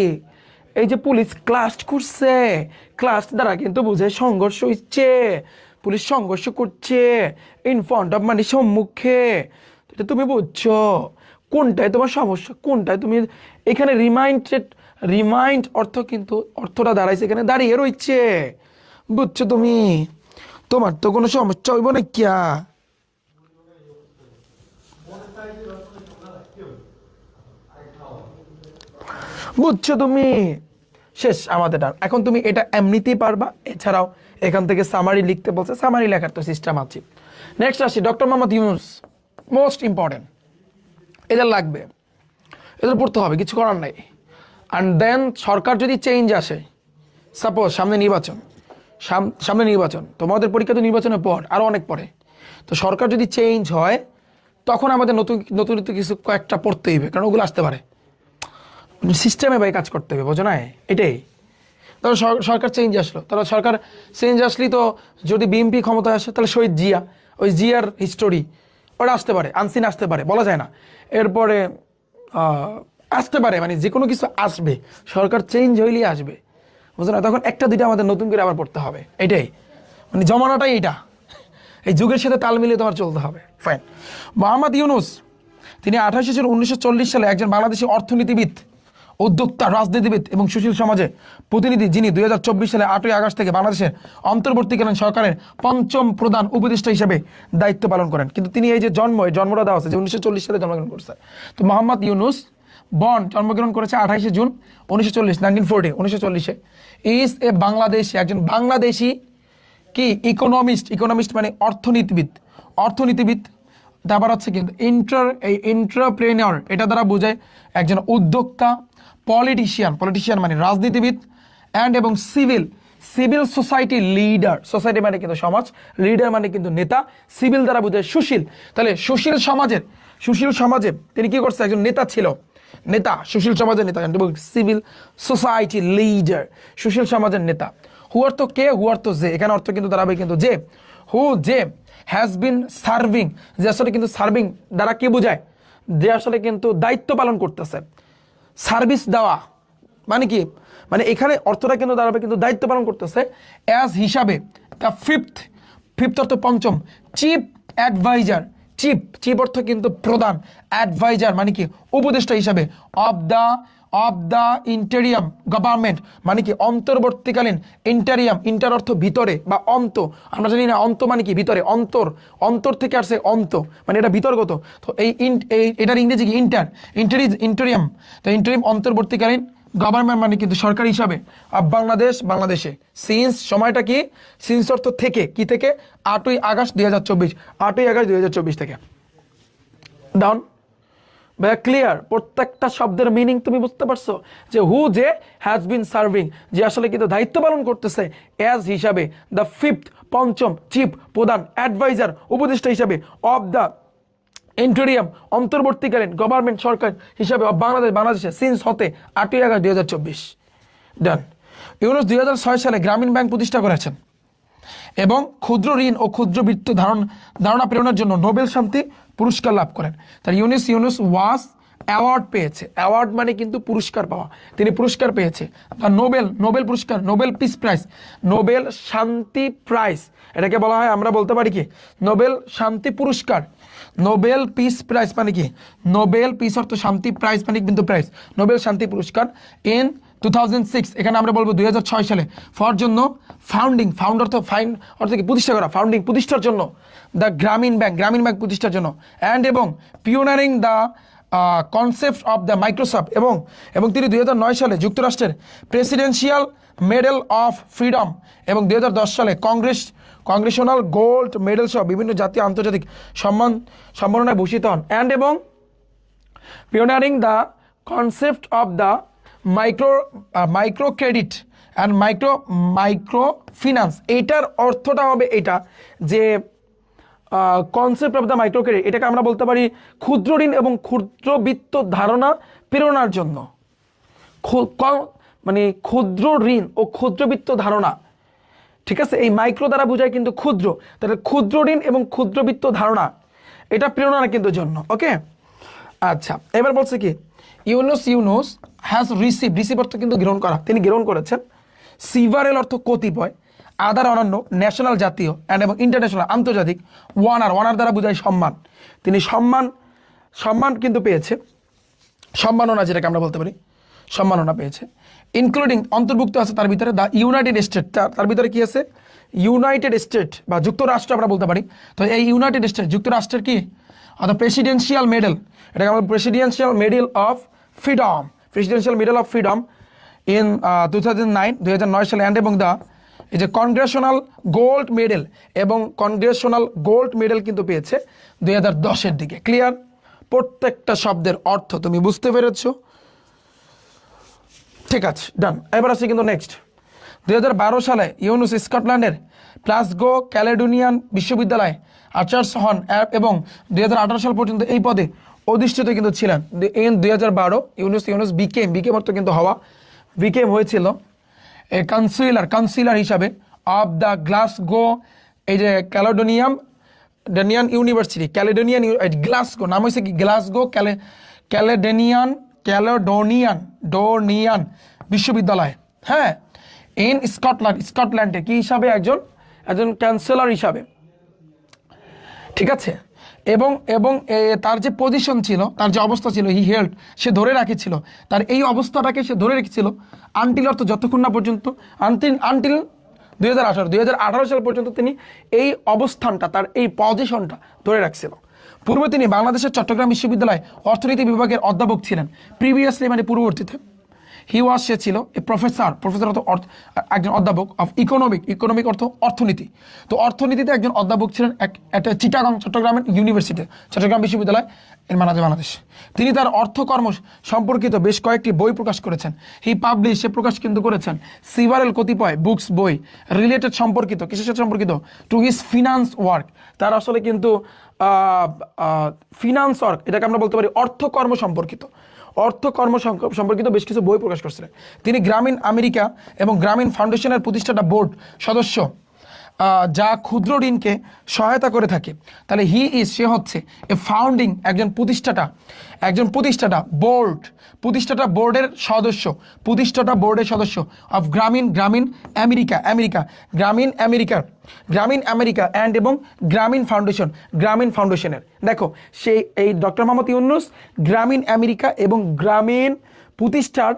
এই যে পুলিশ ক্লাস করছে, ক্লাস দ্বারা কিন্তু বুঝে সংঘর্ষ হচ্ছে, পুলিশ সংঘর্ষ করছে ইন ফ্রন্ট অফ মানে সম্মুখে। এটা তুমি বুঝছো? কোনটায় তোমার সমস্যা, কোনটায় তুমি এখানে রিমাইন্ড অর্থ কিন্তু অর্থটা দাঁড়াইছে এখানে দাঁড়িয়ে রয়েছে, বুঝছো তুমি? তোমার তো কোনো সমস্যা হইব না কিয়া? বুঝছো তুমি? শেষ আমাদের। এখন তুমি এটা এমনিতেই পারবা, এছাড়াও এখান থেকে সামারি লিখতে বলছে, সামারি লেখার তো সিস্টেম আছে। নেক্সট আসি doctor Mohammad Yunus, most important, এদের লাগবে, এদের পড়তে হবে, কিছু করার নাই। অ্যান্ড দেন সরকার যদি চেঞ্জ আসে, সাপোজ সামনে নির্বাচন, তোমাদের পরীক্ষা তো নির্বাচনের পর, আরও অনেক পরে, তো সরকার যদি চেঞ্জ হয় তখন আমাদের নতুন কিছু কয়েকটা পড়তে হইবে, কারণ ওগুলো আসতে পারে, সিস্টেমে ভাই কাজ করতে হবে, বোঝো না? এটাই ধরো সরকার চেঞ্জ আসলো, তাহলে সরকার চেঞ্জ আসলেই তো যদি বিএনপি ক্ষমতায় আসে তাহলে শহীদ জিয়া, ওই জিয়ার হিস্টোরি ওটা আসতে পারে, আনসিন আসতে পারে, বলা যায় না। এরপরে আসতে পারে, মানে যে কোনো কিছু আসবে, সরকার চেঞ্জ হইলেই আসবে, বুঝো না? তখন একটা দুইটা আমাদের নতুন করে আবার পড়তে হবে, এটাই মানে জমানাটাই এটা, এই যুগের সাথে তাল মিলিয়ে তোমার চলতে হবে। ফাইন। মোহাম্মদ ইউনূস, তিনি 28 জুন 1940 সালে একজন বাংলাদেশি অর্থনীতিবিদ, উদ্যোক্তা, রাজনীতিবিদ এবং সুশীল সমাজে প্রতিনিধি, যিনি 2024 সালে 8ই আগস্ট থেকে বাংলাদেশের অন্তর্বর্তীকালীন সরকারের 5ম প্রধান উপদেষ্টা হিসেবে দায়িত্ব পালন করেন। কিন্তু তিনি এই যে জন্মটা দেওয়া আছে যে 1940 সালে জন্মগ্রহণ করেছে। তো মোহাম্মদ ইউনূস জন্মগ্রহণ করেছে 28 জুন 1940, ইজ এ বাংলাদেশি, একজন বাংলাদেশি কি ইকোনমিস্ট মানে অর্থনীতিবিদ। তারপর হচ্ছে কিন্তু এন্টারপ্রেনিয়র, এটা দ্বারা বোঝায় একজন উদ্যোক্তা, পলিটিশিয়ান মানে রাজনীতিবিদ, এবং সিভিল সোসাইটি লিডার, সোসাইটি মানে কিন্তু সমাজ, লিডার মানে কিন্তু নেতা, সিভিল দ্বারা বোঝায় সুশীল। তাহলে সুশীল সমাজে তিনি কি করছে, একজন নেতা ছিল, সুশীল সমাজের নেতা, সিভিল সোসাইটি লিডার, সুশীল সমাজের নেতা। হু অর্থ কে, হু অর্থ যে, এখানে অর্থ কিন্তু দাঁড়াবে কিন্তু যে, যে হ্যাজ বিন সার্ভিং, যে আসলে কিন্তু সার্ভিং দ্বারা কি বোঝায়, যে আসলে কিন্তু দায়িত্ব পালন করতেছে, সার্ভিস দেওয়া মানে কি, মানে এখানে অর্থটা কিন্তু দাঁড়াবে কিন্তু দায়িত্ব পালন করতেছে, অ্যাজ হিসাবে, দ্য ফিফথ অর্থ পঞ্চম, চিফ অ্যাডভাইজার, চিফ অর্থ কিন্তু প্রধান, অ্যাডভাইজার মানে কি উপদেষ্টা হিসাবে, অফ দ্য ইন্টেরিয়াম গভর্নমেন্ট মানে কি অন্তর্বর্তীকালীন, ইন্টার অর্থ ভিতরে বা অন্ত, আমরা জানি না অন্ত মানে কি ভিতরে, অন্তর থেকে আসছে অন্ত, মানে এটা বিতর্গত। তো এটার ইংরেজি কি ইন্টেরিয়াম, তো ইন্টারিম অন্তর্বর্তীকালীন, গভর্নমেন্ট মানে কিন্তু সরকার হিসাবে, বাংলাদেশে সিন্স, সময়টা কি, সিন্স অর্থ থেকে, কি থেকে, 8ই আগস্ট 2024 থেকে। ডাউন ভাইয়া, ক্লিয়ার? প্রত্যেকটা শব্দের মিনিং তুমি বুঝতে পারছো, যে যে হ্যাজ বিন সার্ভিং, যে আসলে কিন্তু দায়িত্ব পালন করতেছে, অ্যাজ হিসাবে, দ্য ফিফথ পঞ্চম, চিফ প্রধান, অ্যাডভাইজার উপদেষ্টা হিসাবে, অফ দ্য ইন্টেরিয়াম অন্তর্বর্তীকালীন, গভর্নমেন্ট সরকার হিসাবে, বাংলাদেশে সিন্স হতে 8ই আগস্ট 2024। ডান। ইউনূস 2006 সালে গ্রামীণ ব্যাংক প্রতিষ্ঠা করেছেন এবং ক্ষুদ্র ঋণ ও ক্ষুদ্র বৃত্ত ধারণা প্রেরণের জন্য নোবেল শান্তি পুরস্কার লাভ করেন। তার ইউনূস ওয়াজ অ্যাওয়ার্ড পেয়েছে। অ্যাওয়ার্ড মানে কিন্তু পুরস্কার পাওয়া, তিনি পুরস্কার পেয়েছে। আপনার নোবেল পুরস্কার, নোবেল পিস প্রাইজ, নোবেল শান্তি প্রাইজ, এটাকে বলা হয়, আমরা বলতে পারি কি নোবেল শান্তি পুরস্কার। নোবেল পিস প্রাইজ মানে কি, নোবেল পিস অর্থ শান্তি, প্রাইজ মানে কিন্তু প্রাইজ, নোবেল শান্তি পুরস্কার ইন 2006, এখানে আমরা বলবো 2006 সালে, ফর জন্য ফাউন্ড অর্থ কি প্রতিষ্ঠা করা, প্রতিষ্ঠার জন্য, দ্য গ্রামীণ ব্যাংক প্রতিষ্ঠার জন্য, অ্যান্ড এবং pioneering the concept of the Microsoft, এবং তিনি 2009 সালে যুক্তরাষ্ট্রের প্রেসিডেন্সিয়াল মেডেল অফ ফ্রিডম এবং 2010 সালে কংগ্রেশনাল গোল্ড মেডেল সহ বিভিন্ন জাতীয় আন্তর্জাতিক সম্মাননায় ভূষিত হন। অ্যান্ড এবং pioneering the concept of the micro credit and micro finance. এইটার অর্থটা হবে এটা যে concept of the micro credit, এটাকে আমরা বলতে পারি ক্ষুদ্র ঋণ এবং ক্ষুদ্রবিত্ত ধারণা প্রেরণার জন্য, মানে ক্ষুদ্র ঋণ ও ক্ষুদ্রবিত্ত ধারণা, ঠিক আছে, এই মাইক্রো দ্বারা বোঝায় কিন্তু ক্ষুদ্র, তাহলে ক্ষুদ্র ঋণ এবং ক্ষুদ্রবিত্ত ধারণা এটা প্রেরণার কিন্তু জন্য। ওকে, আচ্ছা, এবার বলছে কি ইউনুস হ্যাজ রিসিভ অর্থ কিন্তু গ্রহণ করা, তিনি গ্রহণ করেছেন। সিভারেল অর্থ কতিপয়, আদার অনন্য, ন্যাশনাল জাতীয়, অ্যান্ড এবং ইন্টারন্যাশনাল আন্তর্জাতিক, ওয়ানার দ্বারা বোঝায় সম্মান, তিনি সম্মান কিন্তু পেয়েছে, সম্মাননা যেটাকে আমরা বলতে পারি সম্মাননা পেয়েছে। ইনক্লুডিং অন্তর্ভুক্ত আছে তার ভিতরে দ্য ইউনাইটেড স্টেট, তার ভিতরে কি আছে ইউনাইটেড স্টেট বা যুক্তরাষ্ট্র আমরা বলতে পারি। তো এই ইউনাইটেড স্টেট যুক্তরাষ্ট্রের কি অর্থাৎ প্রেসিডেন্সিয়াল মেডেল, এটাকে আমরা presidential medal of freedom in 2009 সালে, অ্যান্ড এবং দ্য এই যে কংগ্রেশনাল গোল্ড মেডেল কিন্তু পেয়েছে 2010-এর দিকে। ক্লিয়ার? প্রত্যেকটা শব্দের অর্থ তুমি বুঝতে পেরেছ? ঠিক আছে, ডান। এবার আসি কিন্তু নেক্সট 2012 সালে ইউনুস স্কটল্যান্ডের গ্লাসগো ক্যালেডোনিয়ান বিশ্ববিদ্যালয়ে আচার্য হন এবং 2018 সাল পর্যন্ত এই পদে অধিষ্ঠিত কিন্তু ছিলেন। 2012 ইউনুস বিকেম অর্থ কিন্তু হওয়া, হয়েছিল কাউন্সিলর হিসাবে অফ দ্য গ্লাসগো এই যে ক্যালেডোনিয়ান ইউনিভার্সিটি, গ্লাসগো নাম হয়েছে কি গ্লাসগো ক্যালেডোনিয়ান বিশ্ববিদ্যালয়, হ্যাঁ, ইন স্কটল্যান্ডে কি হিসাবে একজন চ্যান্সেলর হিসাবে, ঠিক আছে। এবং তার যে পজিশন ছিল, তার যে অবস্থা ছিল, সে ধরে রাখেছিল, তার এই অবস্থাটাকে সে ধরে রেখেছিল আনটিল অর্থ যতক্ষণ না পর্যন্ত, আনটিল 2018 সাল পর্যন্ত তিনি এই অবস্থানটা, তার এই পজিশনটা ধরে রাখছিল। পূর্বে তিনি বাংলাদেশের চট্টগ্রাম বিশ্ববিদ্যালয়ে অর্থনীতি বিভাগের অধ্যাপক ছিলেন। প্রিভিয়াসলি মানে পূর্ববর্তীতে সে ছিল এ প্রফেসর অর্থ একজন অধ্যাপক অফ ইকোনমিক অর্থ অর্থনীতি। তো অর্থনীতিতে একজন অধ্যাপক ছিলেন একটা চট্টগ্রামের ইউনিভার্সিটি, চট্টগ্রাম বিশ্ববিদ্যালয় এর বাংলাদেশ। তিনি তার অর্থকর্ম সম্পর্কিত বেশ কয়েকটি বই প্রকাশ করেছেন। সে প্রকাশ কিন্তু করেছেন সিভারেল কতিপয় বুকস, বই রিলেটেড সম্পর্কিত, কিসের সাথে সম্পর্কিত, টু হিজ ফিনান্স ওয়ার্ক, তার আসলে কিন্তু ফিনান্স ওয়ার্ক, এটাকে আমরা বলতে পারি অর্থকর্ম সম্পর্কিত বেশ কিছু বই প্রকাশ করছিলেন। তিনি গ্রামীণ আমেরিকা এবং গ্রামীণ ফাউন্ডেশনের প্রতিষ্ঠাতা বোর্ড সদস্য, যা ক্ষুদ্র ঋণকে সহায়তা করে থাকে। তাহলে সে হচ্ছে একজন প্রতিষ্ঠাতা বোর্ডের সদস্য অফ গ্রামীণ আমেরিকা অ্যান্ড এবং গ্রামীণ ফাউন্ডেশনের। দেখো সেই এই ডক্টর মোহাম্মদ ইউনুস গ্রামীণ আমেরিকা এবং গ্রামীণ প্রতিষ্ঠার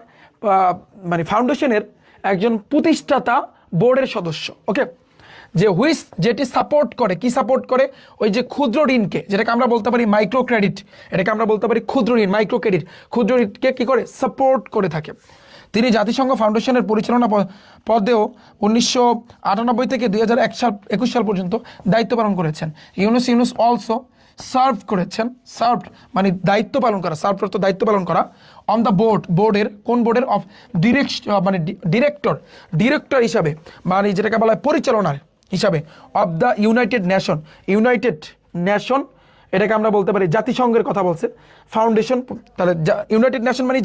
মানে ফাউন্ডেশনের একজন প্রতিষ্ঠাতা বোর্ডের সদস্য। ওকে, যেটি সাপোর্ট করে ওই যে ক্ষুদ্র ঋণকে, যেটাকে আমরা বলতে পারি মাইক্রো ক্রেডিট, এটাকে আমরা বলতে পারি ক্ষুদ্র ঋণকে কি করে সাপোর্ট করে থাকে। তিনি জাতিসংঘ ফাউন্ডেশনের পরিচালনা পদেও 1998 থেকে 2021 সাল পর্যন্ত দায়িত্ব পালন করেছেন। ইউনুস অলসো সার্ভ মানে দায়িত্ব পালন করা, দায়িত্ব পালন করা অন দ্য বোর্ডের অফ ডিরেক্টর হিসাবে, মানে যেটাকে বলা হয় পরিচালনার হিসাবে অফ দ্য ইউনাইটেড নেশন, এটাকে আমরা বলতে পারি জাতিসংঘের কথা বলছে ফাউন্ডেশন। তাহলে ইউনাইটেড নেশন মানে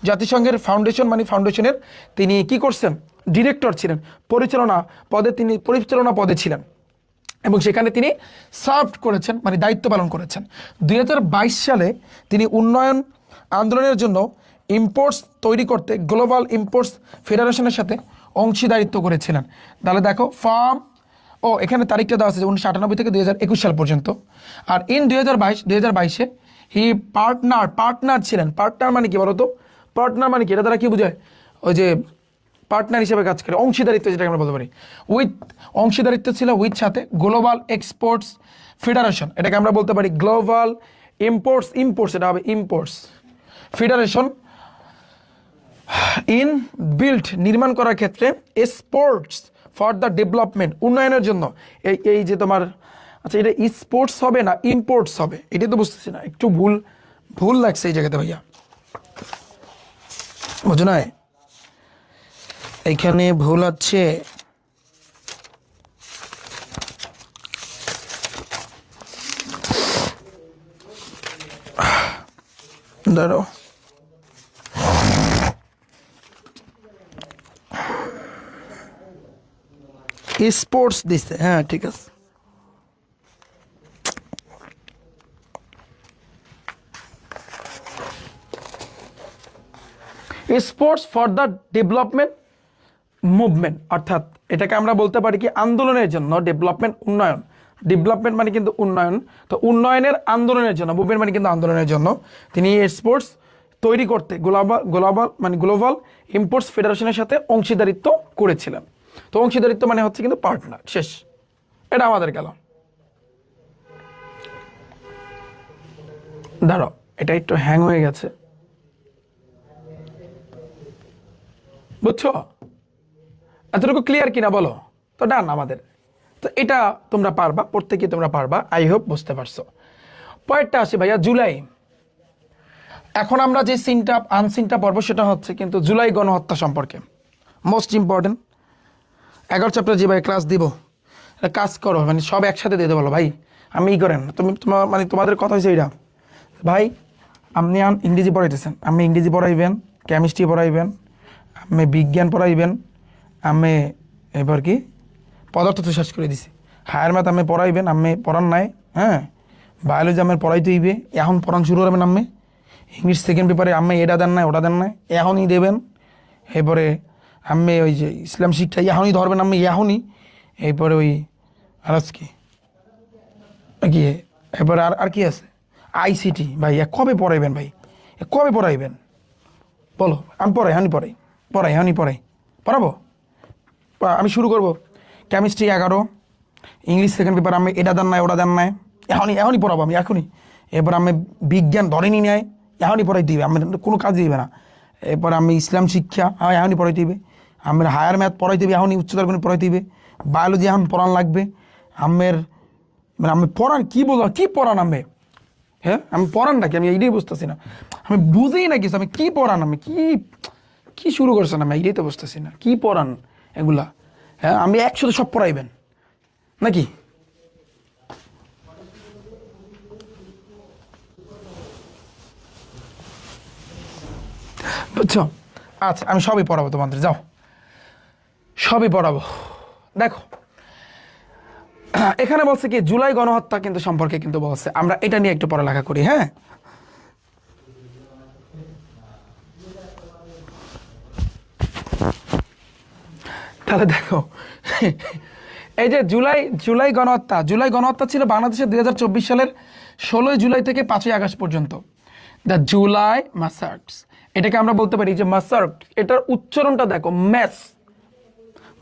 জাতিসংঘের ফাউন্ডেশন মানে ফাউন্ডেশনের তিনি কি করছেন, ডিরেক্টর ছিলেন, পরিচালনা পদে ছিলেন। এবং সেখানে তিনি সার্ভ করেছেন, মানে দায়িত্ব পালন করেছেন। 2022 সালে তিনি উন্নয়ন আন্দোলনের জন্য ইম্পোর্টস তৈরি করতে গ্লোবাল ইম্পোর্টস ফেডারেশনের সাথে অংশীদারিত্ব করেছিলেন। তাহলে দেখো ফার্ম, এখানে তারিখটা দেওয়া আছে 1998 থেকে 2021 সাল পর্যন্ত। আর ইন 2022-এ হি পার্টনার ছিলেন। পার্টনার মানে কি বলতো? পার্টনার মানে কি, এটা দ্বারা কি বোঝায়? ওই যে পার্টনার হিসেবে কাজ করে, অংশীদারিত্ব যেটা আমরা বলতে পারি। অংশীদারিত্ব ছিল উইথ সাথে গ্লোবাল এক্সপোর্টস ফেডারেশন, এটাকে আমরা বলতে পারি গ্লোবাল ইম্পোর্টস, এটা হবে ইম্পোর্টস ফেডারেশন ইন বিল্ড, নির্মাণ করার ক্ষেত্রে, স্পোর্টস ফর দ্য ডেভেলপমেন্ট, উন্নয়নের জন্য। এই যে তোমার, আচ্ছা এটা স্পোর্টস হবে না ইম্পোর্টস হবে, এটাই তো বুঝতেছি না, একটু ভুল লাগছে এই জায়গাতে ভাইয়া, বুঝো না? এইখানে ভুল আছে। দাঁড়াও, স্পোর্টস দিছে, হ্যাঁ ঠিক আছে। Sports for the development movement, অর্থাৎ এটাকে আমরা বলতে পারি কি আন্দোলনের জন্য, ডেভেলপমেন্ট উন্নয়ন, ডেভেলপমেন্ট মানে কিন্তু উন্নয়ন, তো উন্নয়নের আন্দোলনের জন্য, মুভমেন্ট মানে কিন্তু আন্দোলনের জন্য তিনি স্পোর্টস তৈরি করতে গ্লোবাল ইম্পোর্টস ফেডারেশনের সাথে অংশীদারিত্ব করেছিলেন। তো অংশীদারিত্ব মানে হচ্ছে কিন্তু পার্টনার, শেষ। এটা আমাদের গেল। দাঁড়াও, এটা একটু হ্যাং হয়ে গেছে, বুঝছো? এতটুকু ক্লিয়ার কিনা বলো? তো ডান আমাদের। তো এটা তোমরা পারবা, প্রত্যেকে তোমরা পারবা, আই হোপ বুঝতে পারছো। পয়েন্টটা আসি ভাইয়া, জুলাই। এখন আমরা যে আনসিনটা পড়বো সেটা হচ্ছে কিন্তু জুলাই গণহত্যা সম্পর্কে, মোস্ট ইম্পর্টেন্ট। 11 চ্যাপ্টার যে ভাই ক্লাস দিব, কাজ করো, মানে সব একসাথে দিয়ে দেবো ভাই, আমি করেন মানে তোমাদের কথা হয়েছে এইটা ভাই, আপনি ইংরেজি পড়াইতেছেন, আমি ইংরেজি পড়াইবেন, কেমিস্ট্রি পড়াইবেন, আমি বিজ্ঞান পড়াইবেন, আমি এবার কি পদার্থ তো শেষ করে দিছি, হায়ার ম্যাথ আমি পড়াইবেন, আমি পড়ান নাই, হ্যাঁ বায়োলজি আমার পড়াইতে হইবে, এখন পড়ান শুরু করবেন, আমি ইংলিশ সেকেন্ড পেপারে আমি এটা দেন নাই ওটা দেন নাই, এখনই দেবেন। এরপরে আমি ওই যে ইসলাম শিক্ষা এখনই ধরবেন, আমি এখনই। এরপরে ওই আর কি কি এরপরে আর কি আছে, আইসিটি ভাই কবে পড়াইবেন ভাই, কবে পড়াইবেন বলো? আমি এখনই পড়াবো। আমি শুরু করব কেমিস্ট্রি 11, ইংলিশ সেকেন্ড পেপার আমি এটা দেন নাই ওটা দেন নাই, এখনই পড়াবো আমি এখনই। এরপর আমি বিজ্ঞান ধরেনি নেয়, এখনই পড়াইতে দিবে, আমি কোনো কাজ দিবে না। এরপর আমি ইসলাম শিক্ষা এখনই পড়াইতে দিবে, আমার হায়ার ম্যাথ পড়াইতে দিবে, এখনই উচ্চতর গণিত পড়াইতে দিবে, বায়োলজি এখন পড়ান লাগবে, আমের মানে আমি পড়ান কি বলবো, কি পড়ান আমি, হ্যাঁ আমি পড়ান নাকি, আমি এইটাই বুঝতেছি না, আমি বুঝেই না কিছু, আমি কি পড়ান, আমি কি শুরু করছেন, আমি এইটাই তো বুঝতেছি না, কি পড়ান এগুলা, হ্যাঁ আমি একসাথে সব পড়াইবেন নাকি? বুঝছো? আচ্ছা আমি সবই পড়াবো তোমাদের, যাও সবই পড়াবো। দেখো এখানে বলছে কি জুলাই গণহত্যা কিন্তু সম্পর্কে কিন্তু বলছে, আমরা এটা নিয়ে একটু পড়ালেখা করি। হ্যাঁ তাহলে দেখো এই যে জুলাই গণহত্যা ছিল বাংলাদেশের 2024 সালের 16 জুলাই থেকে 5 আগস্ট পর্যন্ত, দ্য জুলাই মাসার্কস, এটাকে আমরা বলতে পারি যে মাসার্ক, এটার উচ্চারণটা দেখো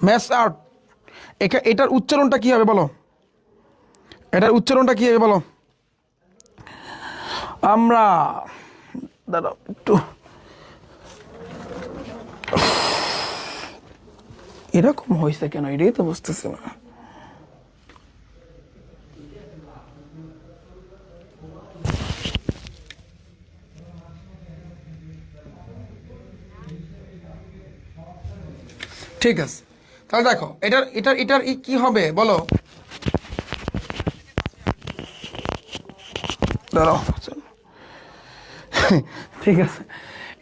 ম্যাসার্ক, এটার উচ্চারণটা কি হবে বলো? এটার উচ্চারণটা কি হবে বলো? আমরা দাঁড়াও একটু, এরকম হয়েছে কেন এটাই তো বুঝতেছি না। ঠিক আছে, তাহলে দেখো এটার কি হবে বলো? দাঁড়াও ঠিক আছে,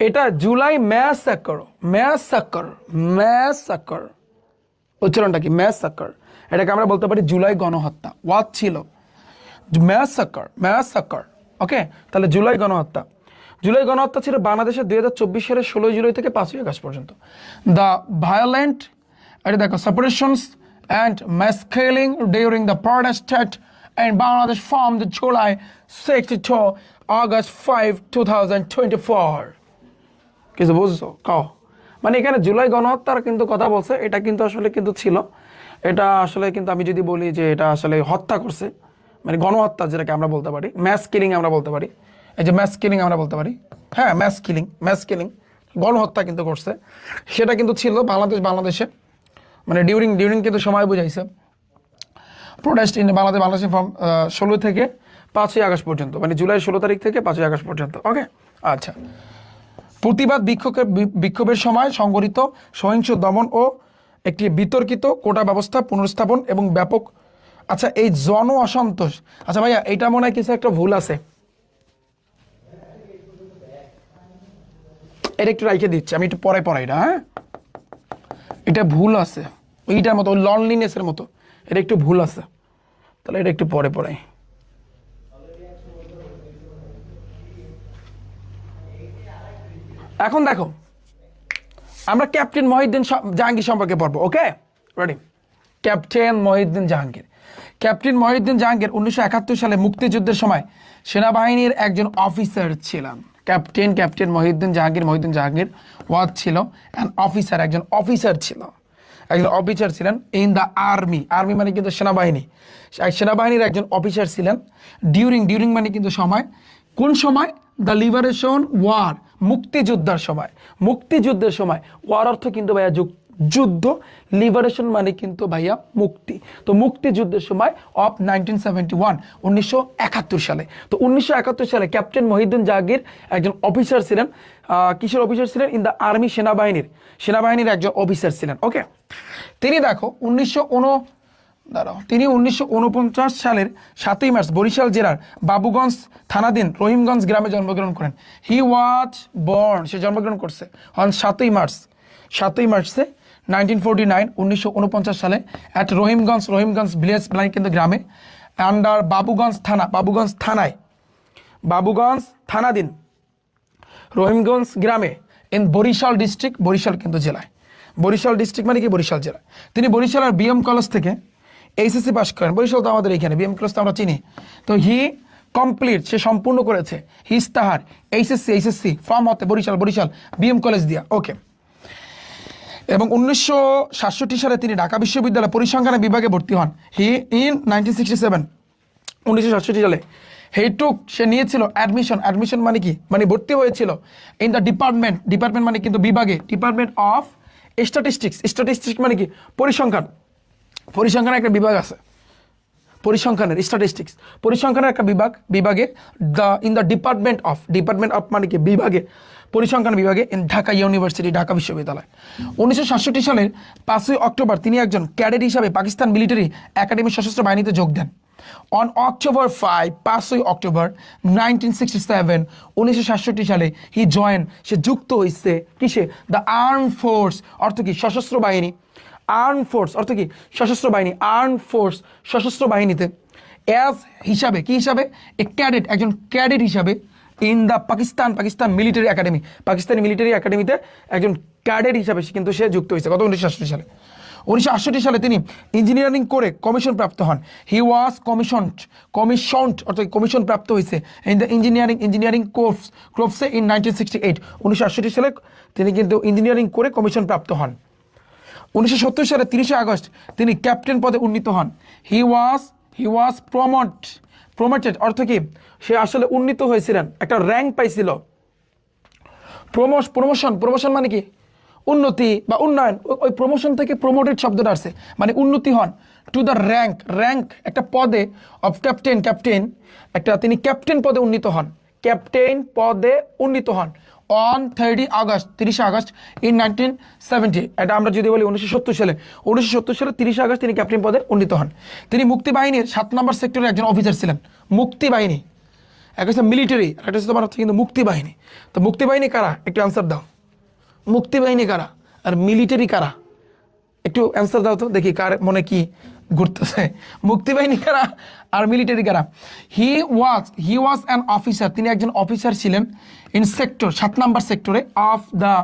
এটা জুলাই ম্যাসাকার, উচ্চারণটা কি? ম্যাসাকার। এটাকে আমরা বলতে পারি জুলাই গণহত্যা। ওয়াট ছিল? ম্যাসাকার। ওকে, তাহলে জুলাই গণহত্যা। জুলাই গণহত্যা ছিল বাংলাদেশের 2024 সালের 16 জুলাই থেকে 5 আগস্ট পর্যন্ত। দ্য ভায়োলেন্ট, এটা দেখো, separations and mass killing during the protest in Bangladesh from the July 6 to August 5, 2024. কিছু বুঝছো? কাও মানে এখানে জুলাই গণহত্যার কিন্তু কথা বলছে, এটা কিন্তু আসলে কিন্তু ছিল, এটা আসলে কিন্তু আমি যদি বলি যে এটা আসলে হত্যা করছে, মানে গণহত্যা যেটাকে আমরা বলতে পারি, ম্যাস কিলিং আমরা বলতে পারি, এই যে ম্যাস কিলিং আমরা বলতে পারি, হ্যাঁ ম্যাস কিলিং গণহত্যা কিন্তু করছে, সেটা কিন্তু ছিল বাংলাদেশে, মানে ডিউরিং কিন্তু সময় বুঝাইছে প্রোটেস্ট ইন বাংলাদেশে ফ্রম 16 থেকে 5 আগস্ট পর্যন্ত, মানে জুলাই 16 তারিখ থেকে 5 আগস্ট পর্যন্ত। ওকে, আচ্ছা। প্রতিবাদ বিক্ষোভের সময় সংঘটিত সহিংস দমন ও একটি বিতর্কিত কোটা ব্যবস্থা পুনর্স্থাপন এবং ব্যাপক, আচ্ছা এই জন অসন্তোষ, আচ্ছা ভাইয়া এটা মনে হয় কিছু একটা ভুল আছে, এটা একটু রাইখে দিচ্ছি, আমি একটু পরে এটা, হ্যাঁ এটা ভুল আছে, এইটার মতো লনলিনেসের মতো, এটা একটু ভুল আছে, তাহলে এটা একটু পরে পড়াই। এখন দেখো আমরা ক্যাপ্টেন মহিউদ্দিন জাহাঙ্গীর সম্পর্কে পড়বো। Okay, ready? Captain Mohiuddin Jahangir. Captain Mohiuddin Jahangir 1971 সালে মুক্তিযুদ্ধের সময় সেনাবাহিনীর একজন অফিসার ছিলেন। ক্যাপ্টেন মহিউদ্দিন জাহাঙ্গীর ওয়াজ ছিল অ্যান অফিসার, একজন অফিসার ছিলেন ইন দ্য আর্মি মানে কিন্তু সেনাবাহিনীর একজন অফিসার ছিলেন। ডিউরিং মানে কিন্তু সময়, কোন সময়? দ্য লিবারেশন ওয়ার, মুক্তিযুদ্ধের সময়। ওয়ার অর্থ কিন্তু ভাইয়া যুদ্ধ, লিবারেশন মানে কিন্তু ভাইয়া মুক্তি। তো মুক্তিযুদ্ধের সময় অফ 1971 সালে। তো 1971 সালে ক্যাপ্টেন মহিউদ্দিন জাহাঙ্গীর একজন অফিসার ছিলেন। কিসের অফিসার ছিলেন? ইন দ্য আর্মি, সেনাবাহিনীর একজন অফিসার ছিলেন। ওকে, তিনি দেখো 1949 সালের 7ই মার্চ বরিশাল জেলার বাবুগঞ্জ থানাধীন রহিমগঞ্জ গ্রামে জন্মগ্রহণ করেন। হি ওয়াজ বর্ন, সে জন্মগ্রহণ করছে অন 7ই মার্চে 1949 সালে অ্যাট রহিমগঞ্জ ভিলেজ প্ল্যান কিন্তু গ্রামে, আন্ডার বাবুগঞ্জ থানাধীন রহিমগঞ্জ গ্রামে ইন বরিশাল ডিস্ট্রিক্ট, বরিশাল কিন্তু জেলায়, বরিশাল ডিস্ট্রিক্ট মানে কি বরিশাল জেলা। তিনি বরিশালের বিএম কলেজ থেকে এইচএসসি পাস করেন। বরিশাল তো আমাদের এখানে, বিএম কলেজ তো আমরা চিনি। তো সে সম্পূর্ণ করেছে তাহার এইচএসসি ফর্ম হতে বরিশাল বিএম কলেজ দিয়া। ওকে, এবং 1967 সালে তিনি ঢাকা বিশ্ববিদ্যালয় পরিসংখ্যান বিভাগে ভর্তি হন। ইন 1967 সালে সে নিয়েছিল অ্যাডমিশন মানে কি? মানে ভর্তি হয়েছিল ইন দ্য ডিপার্টমেন্ট মানে কিন্তু বিভাগে, ডিপার্টমেন্ট অফ স্ট্যাটিস্টিক্স মানে কি? পরিসংখ্যানের একটা বিভাগ আছে, পরিসংখ্যানের একটা বিভাগে ইন দ্য ডিপার্টমেন্ট অফ মানে কি? পরিসংখ্যান বিভাগে ইন ঢাকা ইউনিভার্সিটি, ঢাকা বিশ্ববিদ্যালয়। 1967 সালের 5ই অক্টোবর তিনি একজন ক্যাডেট হিসাবে পাকিস্তান মিলিটারি একাডেমির সশস্ত্র বাহিনীতে যোগ দেন। অন October 5, 5ই অক্টোবর 1967 সালে সে যুক্ত হয়েছে কিসে? দ্য আর্ম ফোর্স, অর্থ কি? সশস্ত্র বাহিনী। সশস্ত্র বাহিনীতে এ হিসাবে একজন ক্যাডেট হিসাবে in the Pakistan military academy, Pakistani military একাডেমিতে একজন ক্যাডেট হিসাবে কিন্তু সে যুক্ত হয়েছে। কত? 1968 সালে। 1968 সালে তিনি ইঞ্জিনিয়ারিং করে কমিশন প্রাপ্ত হন। হি ওয়াজ কমিশনড অর্থাৎ কমিশন প্রাপ্ত হয়েছে ইন দ্য ইঞ্জিনিয়ারিং কোর্সে ইন 1968। 1968 সালে তিনি কিন্তু ইঞ্জিনিয়ারিং করে কমিশন প্রাপ্ত হন। 1970 সালে 30 আগস্ট তিনি ক্যাপ্টেন পদে উন্নীত হন। হি ওয়াজ প্রমোটেড অর্থ কি? সে আসলে উন্নীত হয়েছিলেন, একটা র্যাঙ্ক পাইছিল। প্রমোশন মানে কি? উন্নতি বা উন্নয়ন। ওই প্রমোশন থেকে প্রমোটেড শব্দটা আসছে, মানে উন্নতি হন টু দ্য র্যাঙ্ক একটা পদে অফ ক্যাপ্টেন একটা, তিনি ক্যাপ্টেন পদে উন্নীত হন অন 30 আগস্ট ইন 1970। এটা আমরা যদি বলি 1970 সালে 30 আগস্ট তিনি ক্যাপ্টেন পদে উন্নীত হন। তিনি মুক্তিবাহিনীর 7 নম্বর সেক্টরের একজন অফিসার ছিলেন। মুক্তিবাহিনী এক হচ্ছে মিলিটারি, একটা হচ্ছে তোমার হচ্ছে কিন্তু মুক্তিবাহিনী। তো মুক্তিবাহিনী কারা? একটু আনসার দাও। মুক্তিবাহিনী কারা আর মিলিটারি কারা? একটু অ্যান্সার দাও তো দেখি কার মনে কি ঘুরতেছে। মুক্তিবাহিনী কারা আর মিলিটারি কারা? হি ওয়াজ অ্যান অফিসার, তিনি একজন অফিসার ছিলেন ইন সেক্টর 7 নম্বর সেক্টরে অফ দ্য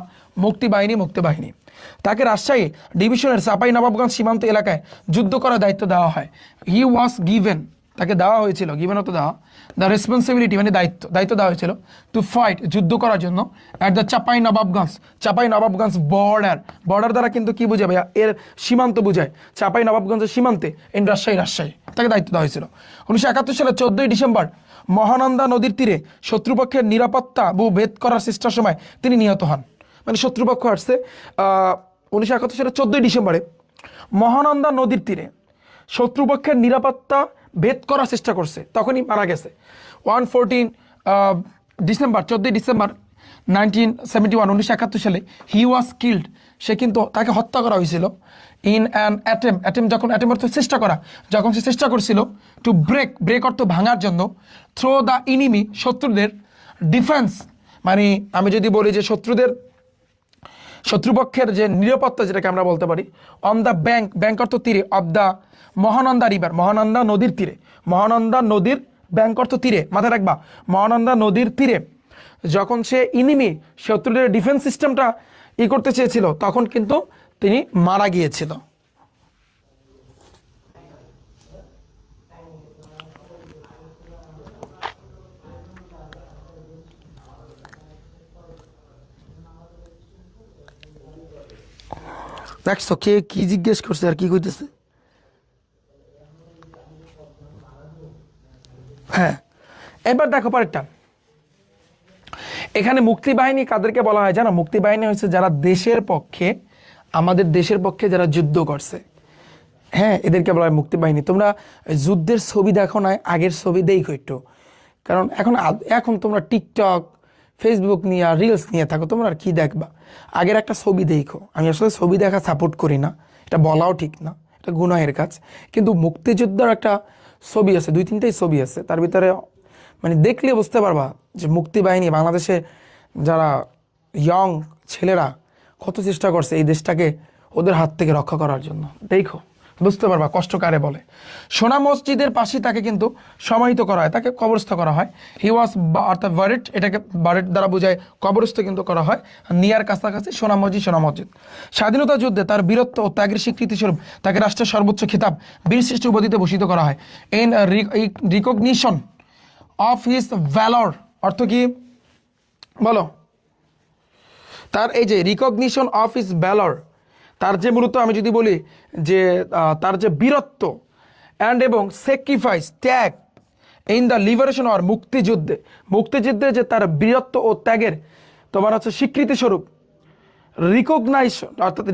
মুক্তিবাহিনী। তাকে রাজশাহী ডিভিশনের চাঁপাই নবাবগঞ্জ সীমান্ত এলাকায় যুদ্ধ করার দায়িত্ব দেওয়া হয়। হি ওয়াজ গিভেন, তাকে দেওয়া হয়েছিল, গিভেন অত দেওয়া, দ্য রেসপন্সিবিলিটি মানে দায়িত্ব দেওয়া হয়েছিল টু ফাইট যুদ্ধ করার জন্য at the Chapai Nawabganj border দ্বারা কিন্তু কি বোঝাবে, এর সীমান্ত বোঝায়, চাঁপাই নবাবগঞ্জের সীমান্তে ইন রাজশাহী তাকে দায়িত্ব দেওয়া হয়েছিল। 1971 সালের 14 ডিসেম্বর মহানন্দা নদীর তীরে শত্রুপক্ষের নিরাপত্তা ভেদ করার চেষ্টার সময় তিনি নিহত হন। মানে শত্রুপক্ষ আসছে 1971 সালের 14 ডিসেম্বরে মহানন্দা নদীর তীরে শত্রুপক্ষের নিরাপত্তা ভেদ করার চেষ্টা করছে, তখনই মারা গেছে। 14 ডিসেম্বর 1971 সালে হি ওয়াজ কিল্ড, সে কিন্তু তাকে হত্যা করা হয়েছিল ইন অ্যান অ্যাটেম্প অর্থ চেষ্টা করা, যখন সে চেষ্টা করছিল টু ব্রেক অর্থ ভাঙার জন্য থ্রো দ্য ইনিমি শত্রুদের ডিফেন্স, মানে আমি যদি বলি যে শত্রুপক্ষের যে নিরাপত্তা যেটাকে আমরা বলতে পারি, অন দ্য ব্যাংক অর্থ তীরে of the Mahananda river, Mahananda নদীর তীরে, মহানন্দা নদীর ব্যাংক অর্থ তীরে, মাথায় রাখবা মহানন্দা নদীর তীরে যখন সে ইনিমি শত্রুদের ডিফেন্স সিস্টেমটা করতে চেয়েছিল, তখন কিন্তু তিনি মারা গিয়েছিল। দেখছো কে কি জিজ্ঞেস করছে আর কি কইতেছে। হ্যাঁ, এবার দেখো পরেরটা, এখানে মুক্তিবাহিনী কাদেরকে বলা হয় জানো? মুক্তিবাহিনী হচ্ছে যারা দেশের পক্ষে, আমাদের দেশের পক্ষে যারা যুদ্ধ করছে, হ্যাঁ এদেরকে বলা হয় মুক্তিবাহিনী। তোমরা যুদ্ধের ছবি দেখো না, আগের ছবি দেখো একটু, কারণ এখন তোমরা টিকটক ফেসবুক নিয়ে আর রিলস নিয়ে থাকো, তোমরা আর কি দেখবা? আগের একটা ছবি দেখো। আমি আসলে ছবি দেখা সাপোর্ট করি না, এটা বলাও ঠিক না, এটা গুনাহের কাজ। কিন্তু মুক্তিযোদ্ধার একটা ছবি আছে, 2-3টাই ছবি আছে, তার ভিতরে মানে দেখলে বুঝতে পারবা যে মুক্তিবাহিনী বাংলাদেশে যারা ইয়ং ছেলেরা কত চেষ্টা করছে এই দেশটাকে ওদের হাত থেকে রক্ষা করার জন্য। দেখো বুঝতে পারবা কষ্ট কারে বলে। সোনা মসজিদের পাশে তাকে কিন্তু সমাহিত করা হয়, তাকে কবরস্থ করা হয়। হি ওয়াজ অর্থাৎ বারেট, এটাকে বারেট দ্বারা বোঝায় কবরস্থ কিন্তু করা হয় নিয়ার কাছাকাছি সোনা মসজিদ। স্বাধীনতা যুদ্ধে তার বীরত্ব ও ত্যাগের স্বীকৃতি স্বরূপ তাকে রাষ্ট্রের সর্বোচ্চ খিতাব বীরশ্রেষ্ঠ উপাধিতে ভূষিত করা হয়। ইন রিকগনিশন অফ হিজ ভ্যালর অর্থ কি বলো? তার এই যে রিকগনিশন অফ হিজ ভ্যালর, তার যে মূলত আমি যদি বলি যে তার যে বীরত্ব এবং স্যাক্রিফাইস ত্যাগ ইন দ্য লিবারেশন অর মুক্তিযুদ্ধে যে তার বীরত্ব ও ত্যাগের তোমার হচ্ছে স্বীকৃতি স্বরূপ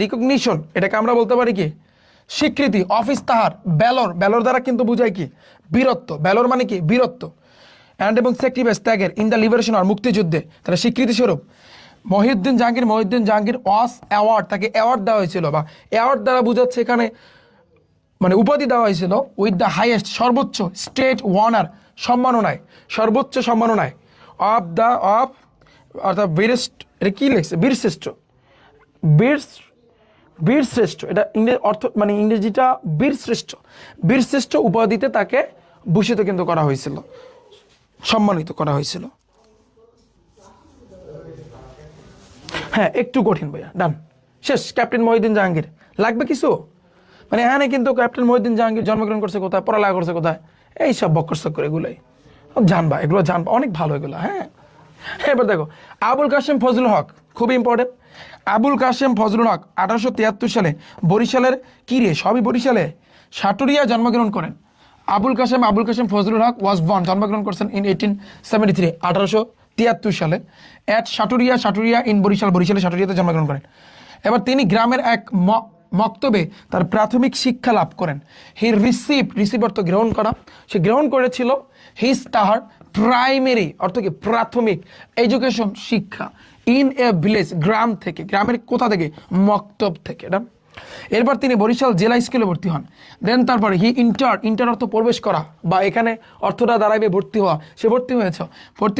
রিকগনিশন, এটাকে আমরা বলতে পারি কি স্বীকৃতি। অফিস তাহার ভ্যালর দ্বারা কিন্তু বোঝায় কি বীরত্ব, ভ্যালর মানে কি বীরত্ব, এবং স্যাক্রিফাইস ত্যাগের ইন দ্য লিবারেশন অর মুক্তিযুদ্ধে তার স্বীকৃতি স্বরূপ মহিউদ্দিন জাহাঙ্গীর ওয়াস অ্যাওয়ার্ড, তাকে অ্যাওয়ার্ড দেওয়া হয়েছিল, বা অ্যাওয়ার্ড দ্বারা বোঝাচ্ছে এখানে মানে উপাধি দেওয়া হয়েছিল উইথ দ্য হাইয়েস্ট সর্বোচ্চ স্টেট ওয়ানার সর্বোচ্চ সম্মাননায় অফ অর্থাৎ এটা কি লিখছে বীরশ্রেষ্ঠ, এটা অর্থ মানে ইংরেজিটা বীরশ্রেষ্ঠ উপাধিতে তাকে ভূষিত কিন্তু করা হয়েছিল, সম্মানিত করা হয়েছিল। হ্যাঁ একটু কঠিন ভাইয়া, ডান, শেষ। ক্যাপ্টেন মহিউদ্দিন জাহাঙ্গীর লাগবে কিছু? মানে এখানে কিন্তু ক্যাপ্টেন মহিউদ্দিন জাহাঙ্গীর জন্মগ্রহণ করছে কোথায়, পড়ালেখা করছে কোথায়, এইসব বক্কর এগুলোই জানবা, এগুলো জানবা, অনেক ভালো এগুলো। হ্যাঁ এবার দেখো আবুল কাশেম ফজলুল হক, খুব ইম্পর্টেন্ট। আবুল কাশেম ফজলুল হক 1873 সালে বরিশালের সবই বরিশালে সাটুরিয়া জন্মগ্রহণ করেন। আবুল কাশেম ফজলুল হক ওয়াজ বর্ন, জন্মগ্রহণ করছেন ইন 1873 1873 সালে অ্যাট সাটুরিয়া ইন বরিশালে সাটুরিয়াতে জন্মগ্রহণ করেন। এবার তিনি গ্রামের এক মক্তবে তার প্রাথমিক শিক্ষা লাভ করেন। হি রিসিভ অর্থ গ্রহণ করা, সে গ্রহণ করেছিল তাহার প্রাইমারি অর্থ কি প্রাথমিক এডুকেশন শিক্ষা ইন এ ভিলেজ, গ্রামের কোথা থেকে, মক্তব থেকে। এটা এরপর তিনি বরিশাল জেলা স্কুলে ভর্তি হন। দেন তারপরে হি ইন্টার অর্থ প্রবেশ করা, বা এখানে অর্থটা দাঁড়াবে ভর্তি হওয়া, সে ভর্তি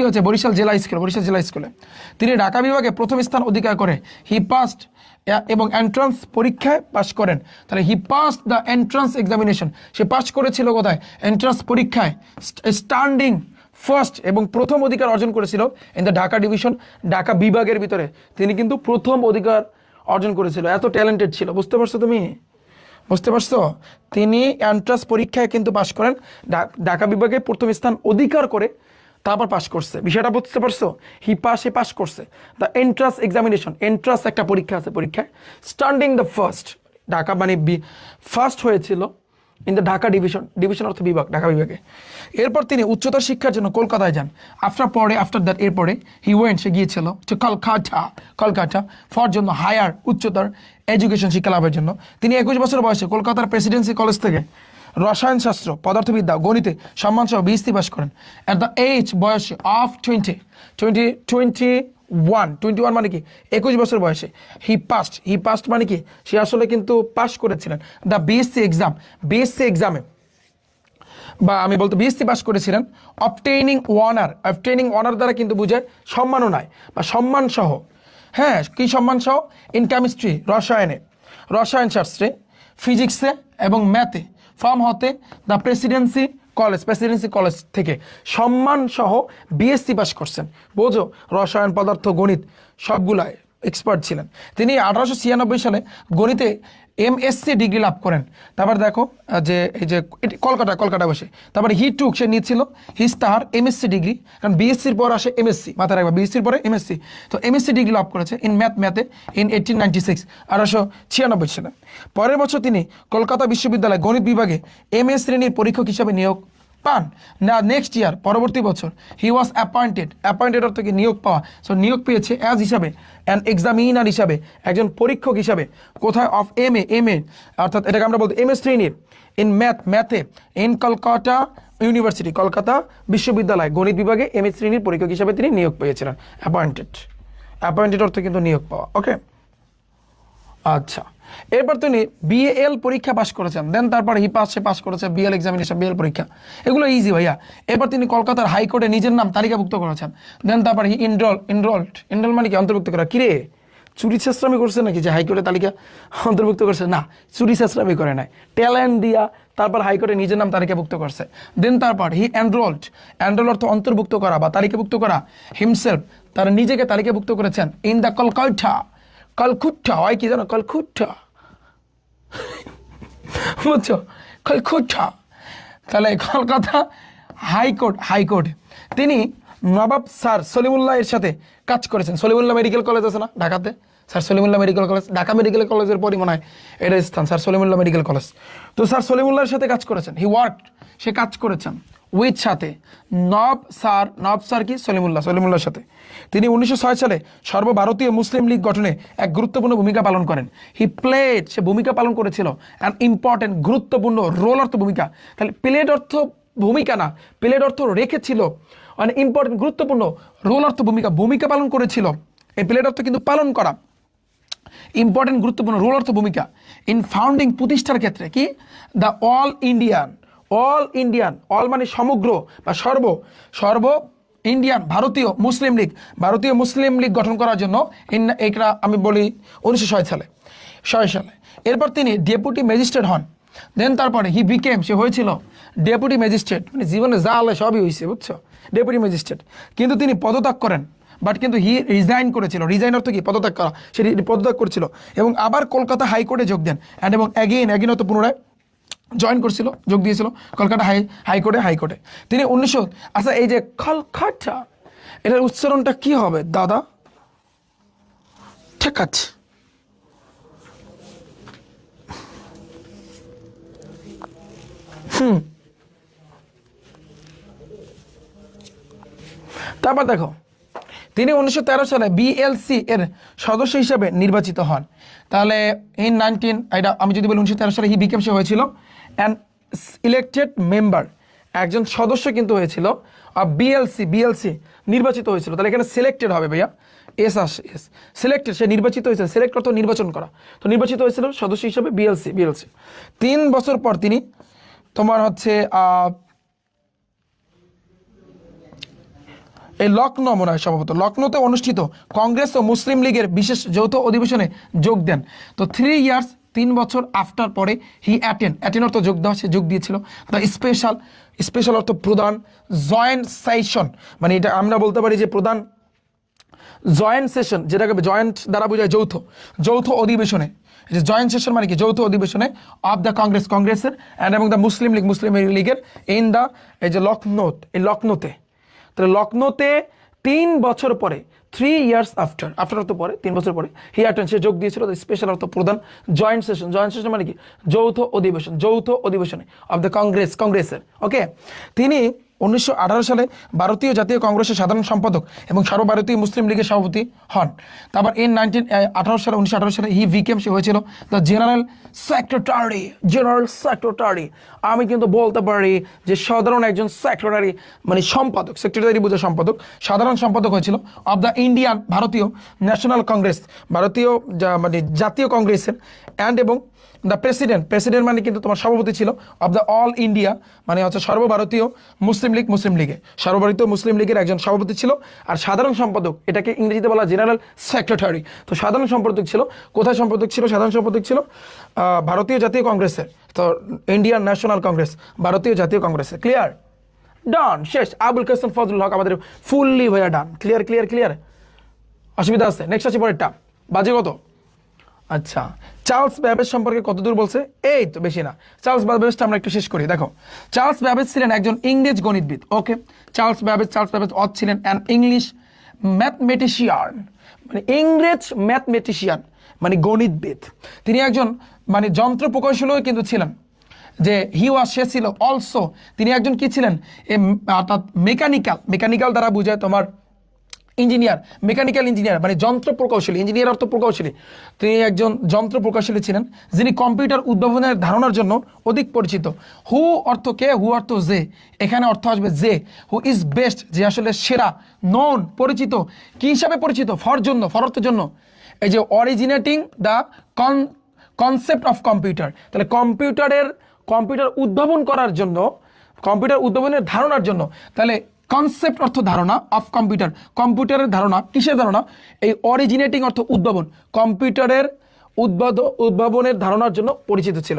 হয়েছে বরিশাল জেলা স্কুলে। তিনি ঢাকা বিভাগে প্রথম স্থান অধিকার করে হি পাস্ট এবং এন্ট্রান্স পরীক্ষায় পাশ করেন। তাহলে he pass the entrance examination, সে পাশ করেছিল কোথায়? এন্ট্রান্স পরীক্ষায়, স্ট্যান্ডিং ফার্স্ট এবং প্রথম অধিকার অর্জন করেছিল in the Dhaka division, Dhaka বিভাগের ভিতরে তিনি কিন্তু প্রথম অধিকার অর্জন করেছিল। এত ট্যালেন্টেড ছিল, বুঝতে পারছো তুমি? বুঝতে পারছো? তিনি এন্ট্রান্স পরীক্ষায় কিন্তু পাশ করেন, ঢাকা বিভাগে প্রথম স্থান অধিকার করে তারপর পাশ করছে। বিষয়টা বুঝতে পারছো? সে পাশ করছে দ্য এন্ট্রান্স এক্সামিনেশন, এন্ট্রান্স একটা পরীক্ষা আছে, পরীক্ষায় স্ট্যান্ডিং দ্য ফার্স্ট, ঢাকা মানে ফার্স্ট হয়েছিল ইন দ্য ঢাকা ডিভিশন অর্থ বিভাগ, ঢাকা বিভাগে। এরপর তিনি উচ্চতর শিক্ষার জন্য কলকাতায় যান। আফটার দ্যাট এরপরে সে গিয়েছিল টু কলকাতা ফর জন্য হায়ার উচ্চতর এডুকেশন, শিক্ষা লাভের জন্য। তিনি 21 বছর বয়সে কলকাতার প্রেসিডেন্সি কলেজ থেকে রসায়ন শাস্ত্র, পদার্থবিদ্যা, গণিতে সম্মানসহ বিএসসি পাস করেন। অ্যাট দ্য এজ, বয়সে অফ 21 মানে কি 21 বছর বয়সে হি পাস্ট মানে কি সে আসলে কিন্তু পাস করেছিলেন দ্য বিএসসি এক্সামে, বা আমি বলতে বিএসসি পাস করেছিলেন। অবটেইনিং অনার দ্বারা কিন্তু বোঝায় সম্মাননায় বা সম্মান সহ। হ্যাঁ, কি সম্মান সহ? ইন কেমিস্ট্রি, রসায়ন শাস্ত্রে, ফিজিক্সে এবং ম্যাথে ফ্রম হতে দ্য প্রেসিডেন্সি কলেজ থেকে সম্মান সহ বিএসসি পাস করছেন। বোঝো, রসায়ন, পদার্থ, গণিত সবগুলায় এক্সপার্ট ছিলেন। তিনি 1896 সালে গণিতে এমএসসি ডিগ্রি লাভ করেন। তারপর দেখো যে এই যে কলকাতা বসে, তারপরে সে নিয়েছিল তাহার এমএসসি ডিগ্রি, কারণ বিএসসির পর আসে এমএসসি, মাথায় রাখবা, বিএসসির পরে এমএসসি। তো এমএসসি ডিগ্রি লাভ করেছে ইন ম্যাথে ইন 1896 সালে। পরের বছর তিনি কলকাতা বিশ্ববিদ্যালয় গণিত বিভাগে এমএ শ্রেণীর পরীক্ষক হিসাবে নিয়োগ পান। না, নেক্সট ইয়ার, পরবর্তী বছর হি ওয়াজ অ্যাপয়েন্টেড অর্থ কি নিয়োগ পাওয়া। সো নিয়োগ পেয়েছে অ্যাজ হিসাবে, অ্যান এক্সামিনার হিসাবে, একজন পরীক্ষক হিসাবে। কোথায়? অফ এমএ অর্থাৎ এটাকে আমরা বলতে এমএ শ্রেণীর ইন ম্যাথে ইন কলকাতা ইউনিভার্সিটি, কলকাতা বিশ্ববিদ্যালয় গণিত বিভাগে এমএ শ্রেণীর পরীক্ষক হিসাবে তিনি নিয়োগ পেয়েছিলেন। অ্যাপয়েন্টেড অর্থ কিন্তু নিয়োগ পাওয়া। ওকে, আচ্ছা। এরপর তিনি বিএল পরীক্ষা পাস করেছেন। দেন তারপর সে পাস করেছে বিএল এক্সামিনেশন, বিএল পরীক্ষা, এগুলো ইজি ভাইয়া। এরপর তিনি কলকাতার হাইকোর্টে নিজের নাম তালিকাভুক্ত করেছেন। দেন তারপর এনরোল মানে কি অন্তর্ভুক্ত করা। কিরে, চুরি চেষ্টামি করছে নাকি যে হাইকোর্টে তালিকা অন্তর্ভুক্ত করছে? না, চুরি চেষ্টামি করে নাই, ট্যালেন্ট দিয়া তারপর হাইকোর্টে নিজের নাম তালিকাভুক্ত করছে। দেন তারপর এনরোল অর্থ অন্তর্ভুক্ত করা বা তালিকাভুক্ত করা, হিমসেলফ তারা নিজেকে তালিকাভুক্ত করেছেন ইন দ্য কলকাতা হয় কি জানো? কলকাতা, বুঝছো? কলকাতা, তাহলে কলকাতা হাইকোর্ট তিনি নবাব স্যার সলিমুল্লাহ এর সাথে কাজ করেছেন। সলিমুল্লাহ মেডিকেল কলেজ আছে না ঢাকাতে, sir Salimullah medical college, Dhaka medical কলেজের পরই মনে হয় এটা স্থান, স্যার সলিমুল্লাহ মেডিকেল কলেজ। তো স্যার সলিমুল্লাহর সাথে কাজ করেছেন, সে কাজ করেছেন উইথ সাথে নব স্যার কি সলিমুল্লাহর সাথে। তিনি 1906 সালে সর্বভারতীয় মুসলিম লীগ গঠনে এক গুরুত্বপূর্ণ ভূমিকা পালন করেন। সে ভূমিকা পালন করেছিল অ্যান ইম্পর্টেন্ট, গুরুত্বপূর্ণ, রোল অর্থ ভূমিকা। তাহলে প্লেড অর্থ ভূমিকা না, প্লেড অর্থ রেখেছিল, মানে ইম্পর্টেন্ট, গুরুত্বপূর্ণ, রোল অর্থ ভূমিকা পালন করেছিল। এই প্লেড অর্থ কিন্তু পালন করা, ইম্পর্টেন্ট, গুরুত্বপূর্ণ, রোল অর্থ ভূমিকা। ইন ফাউন্ডিং, প্রতিষ্ঠার ক্ষেত্রে কি দ্য অল ইন্ডিয়ান মানে সমগ্র বা সর্ব ইন্ডিয়ান ভারতীয় মুসলিম লীগ গঠন করার জন্য এটা আমি বলি 1906 সালে। এরপর তিনি ডেপুটি ম্যাজিস্ট্রেট হন। দেন তারপরে সে হয়েছিল ডেপুটি ম্যাজিস্ট্রেট, মানে জীবনে যা আল্লাহ সবই হয়েছে, বুঝছো, ডেপুটি ম্যাজিস্ট্রেট। কিন্তু তিনি পদত্যাগ করেন, বাট কিন্তু রিজাইন করেছিল। রিজাইন অর্থ কি? পদত্যাগ করা। সে পদত্যাগ করেছিল এবং আবার কলকাতা হাইকোর্টে যোগ দেন এবং অ্যাগেন হয়তো পুনরায় যোগ দিয়েছিল কলকাতা হাইকোর্টে তিনি 1900। আচ্ছা, এই যে কলকাতা, এটার উচ্চারণটা কি হবে দাদা? ঠিক আছে, তারপর দেখো তিনি 1913 সালে বিএলসি এর সদস্য হিসেবে নির্বাচিত হন। তাহলে এটা আমি যদি বলি 1913 সালে সে হয়েছিল অ্যান ইলেক্টেড মেম্বার, একজন সদস্য কিন্তু হয়েছিল। বিএলসি নির্বাচিত হয়েছিল। তাহলে এখানে সিলেক্টেড হবে ভাইয়া, এস আসে, এস। সিলেক্টেড, সে নির্বাচিত হয়েছে, সিলেক্ট অর্থ নির্বাচন করা, তো নির্বাচিত হয়েছিল সদস্য হিসেবে বিএলসি। 3 বছর পর তিনি তোমার হচ্ছে এই লখনৌ মনে হয় সম্ভবত, লখনৌতে অনুষ্ঠিত কংগ্রেস ও মুসলিম লীগের বিশেষ যৌথ অধিবেশনে যোগ দেন। তো 3 ইয়ার্স, 3 বছর আফটার পরে হি অ্যাটেন্ড অর্থ যোগ দেওয়া, সে যোগ দিয়েছিল। দ্য স্পেশাল অর্থ প্রধান, জয়েন্ট সেশন মানে এটা আমরা বলতে পারি যে প্রধান জয়েন্ট সেশন, যেটাকে জয়েন্ট দ্বারা বোঝায় যৌথ অধিবেশনে, যে জয়েন্ট সেশন মানে কি যৌথ অধিবেশনে অফ দ্য কংগ্রেসের অ্যান্ড এবং দ্য মুসলিম লীগের ইন দ্য এই যে লখনৌতে, তাহলে লখনৌতে 3 বছর পরে, 3 ইয়ার্স আফটার অর্থ পরে, 3 বছর পরে হি অ্যাটেন্ড, সে যোগ দিয়েছিল স্পেশাল অর্থ প্রধান, জয়েন্ট সেশন মানে কি যৌথ অধিবেশনে অফ দ্য কংগ্রেসের। ওকে, তিনি 1918 সালে ভারতীয় জাতীয় কংগ্রেসের সাধারণ সম্পাদক এবং সর্বভারতীয় মুসলিম লীগের সভাপতি হন। তারপর ইন 1918 সালে হি বিকেম, সে হয়েছিল দ্য জেনারেল সেক্রেটারি। আমি কিন্তু বলতে পারি যে সাধারণ একজন সেক্রেটারি মানে সম্পাদক, সেক্রেটারি বুঝে সম্পাদক, সাধারণ সম্পাদক হয়েছিল অব দ্য ইন্ডিয়ান, ভারতীয় ন্যাশনাল কংগ্রেস, ভারতীয় মানে জাতীয় কংগ্রেসের, অ্যান্ড এবং দ্য প্রেসিডেন্ট মানে কিন্তু তোমার সভাপতি ছিল অব দ্য অল ইন্ডিয়া মানে হচ্ছে সর্বভারতীয় মুসলিম লীগে, সর্বভারতীয় মুসলিম লীগের একজন সভাপতি ছিল। আর সাধারণ সম্পাদক, এটাকে ইংরেজিতে বলা জেনারেল সেক্রেটারি। তো সাধারণ সম্পাদক ছিল, কোথায় সম্পাদক ছিল? সাধারণ সম্পাদক ছিল ভারতীয় জাতীয় কংগ্রেসের, তো ইন্ডিয়ান ন্যাশনাল কংগ্রেস, ভারতীয় জাতীয় কংগ্রেসের। ক্লিয়ার? ডান, শেষ। আবুল কাসেম ফজলুল হক আমাদের ফুললি ভাইয়া ডান। ক্লিয়ার। অসুবিধা আছে? নেক্সট আছে পরেরটা। বাজে কত? আচ্ছা, চার্লস ব্যাবেজ সম্পর্কে কত দূর বলছে? এই তো, বেশি না। চার্লস ব্যাবেজটা আমরা একটু শেষ করি। দেখো, চার্লস ব্যাবেজ ছিলেন একজন ইংরেজ গণিতবিদ। ওকে, চার্লস ব্যাবেজ ছিলেন অ্যান ইংলিশ ম্যাথমেটিশিয়ান, মানে ইংরেজ ম্যাথমেটিশিয়ান মানে গণিতবিদ। তিনি একজন মানে যন্ত্র প্রকৌশলীও কিন্তু ছিলেন, যে সে ছিল অলসো, তিনি একজন কি ছিলেন? অর্থাৎ মেকানিক্যাল দ্বারা বোঝায় তোমার মেকানিক্যাল ইঞ্জিনিয়ার মানে যন্ত্র প্রকৌশলী, ইঞ্জিনিয়ার অর্থ প্রকৌশলী। তিনি একজন যন্ত্র প্রকৌশলী ছিলেন, যিনি কম্পিউটার উদ্ভাবনের ধারণার জন্য অধিক পরিচিত। হু অর্থ কে, হু অর্থ যে, এখানে অর্থ আসবে যে। হু ইজ বেস্ট, যে আসলে সেরা। নোন পরিচিত, কি হিসাবে পরিচিত? ফর অর্থের জন্য। এই যে originating the concept of computer, তাহলে কম্পিউটার উদ্ভাবন করার জন্য, কম্পিউটার উদ্ভাবনের ধারণার জন্য। তাহলে কনসেপ্ট অর্থ ধারণা, অফ কম্পিউটারের ধারণা, কিসের ধারণা? এই অরিজিনেটিং অর্থ উদ্ভাবন, কম্পিউটারের উদ্ভাবনের ধারণার জন্য পরিচিত ছিল।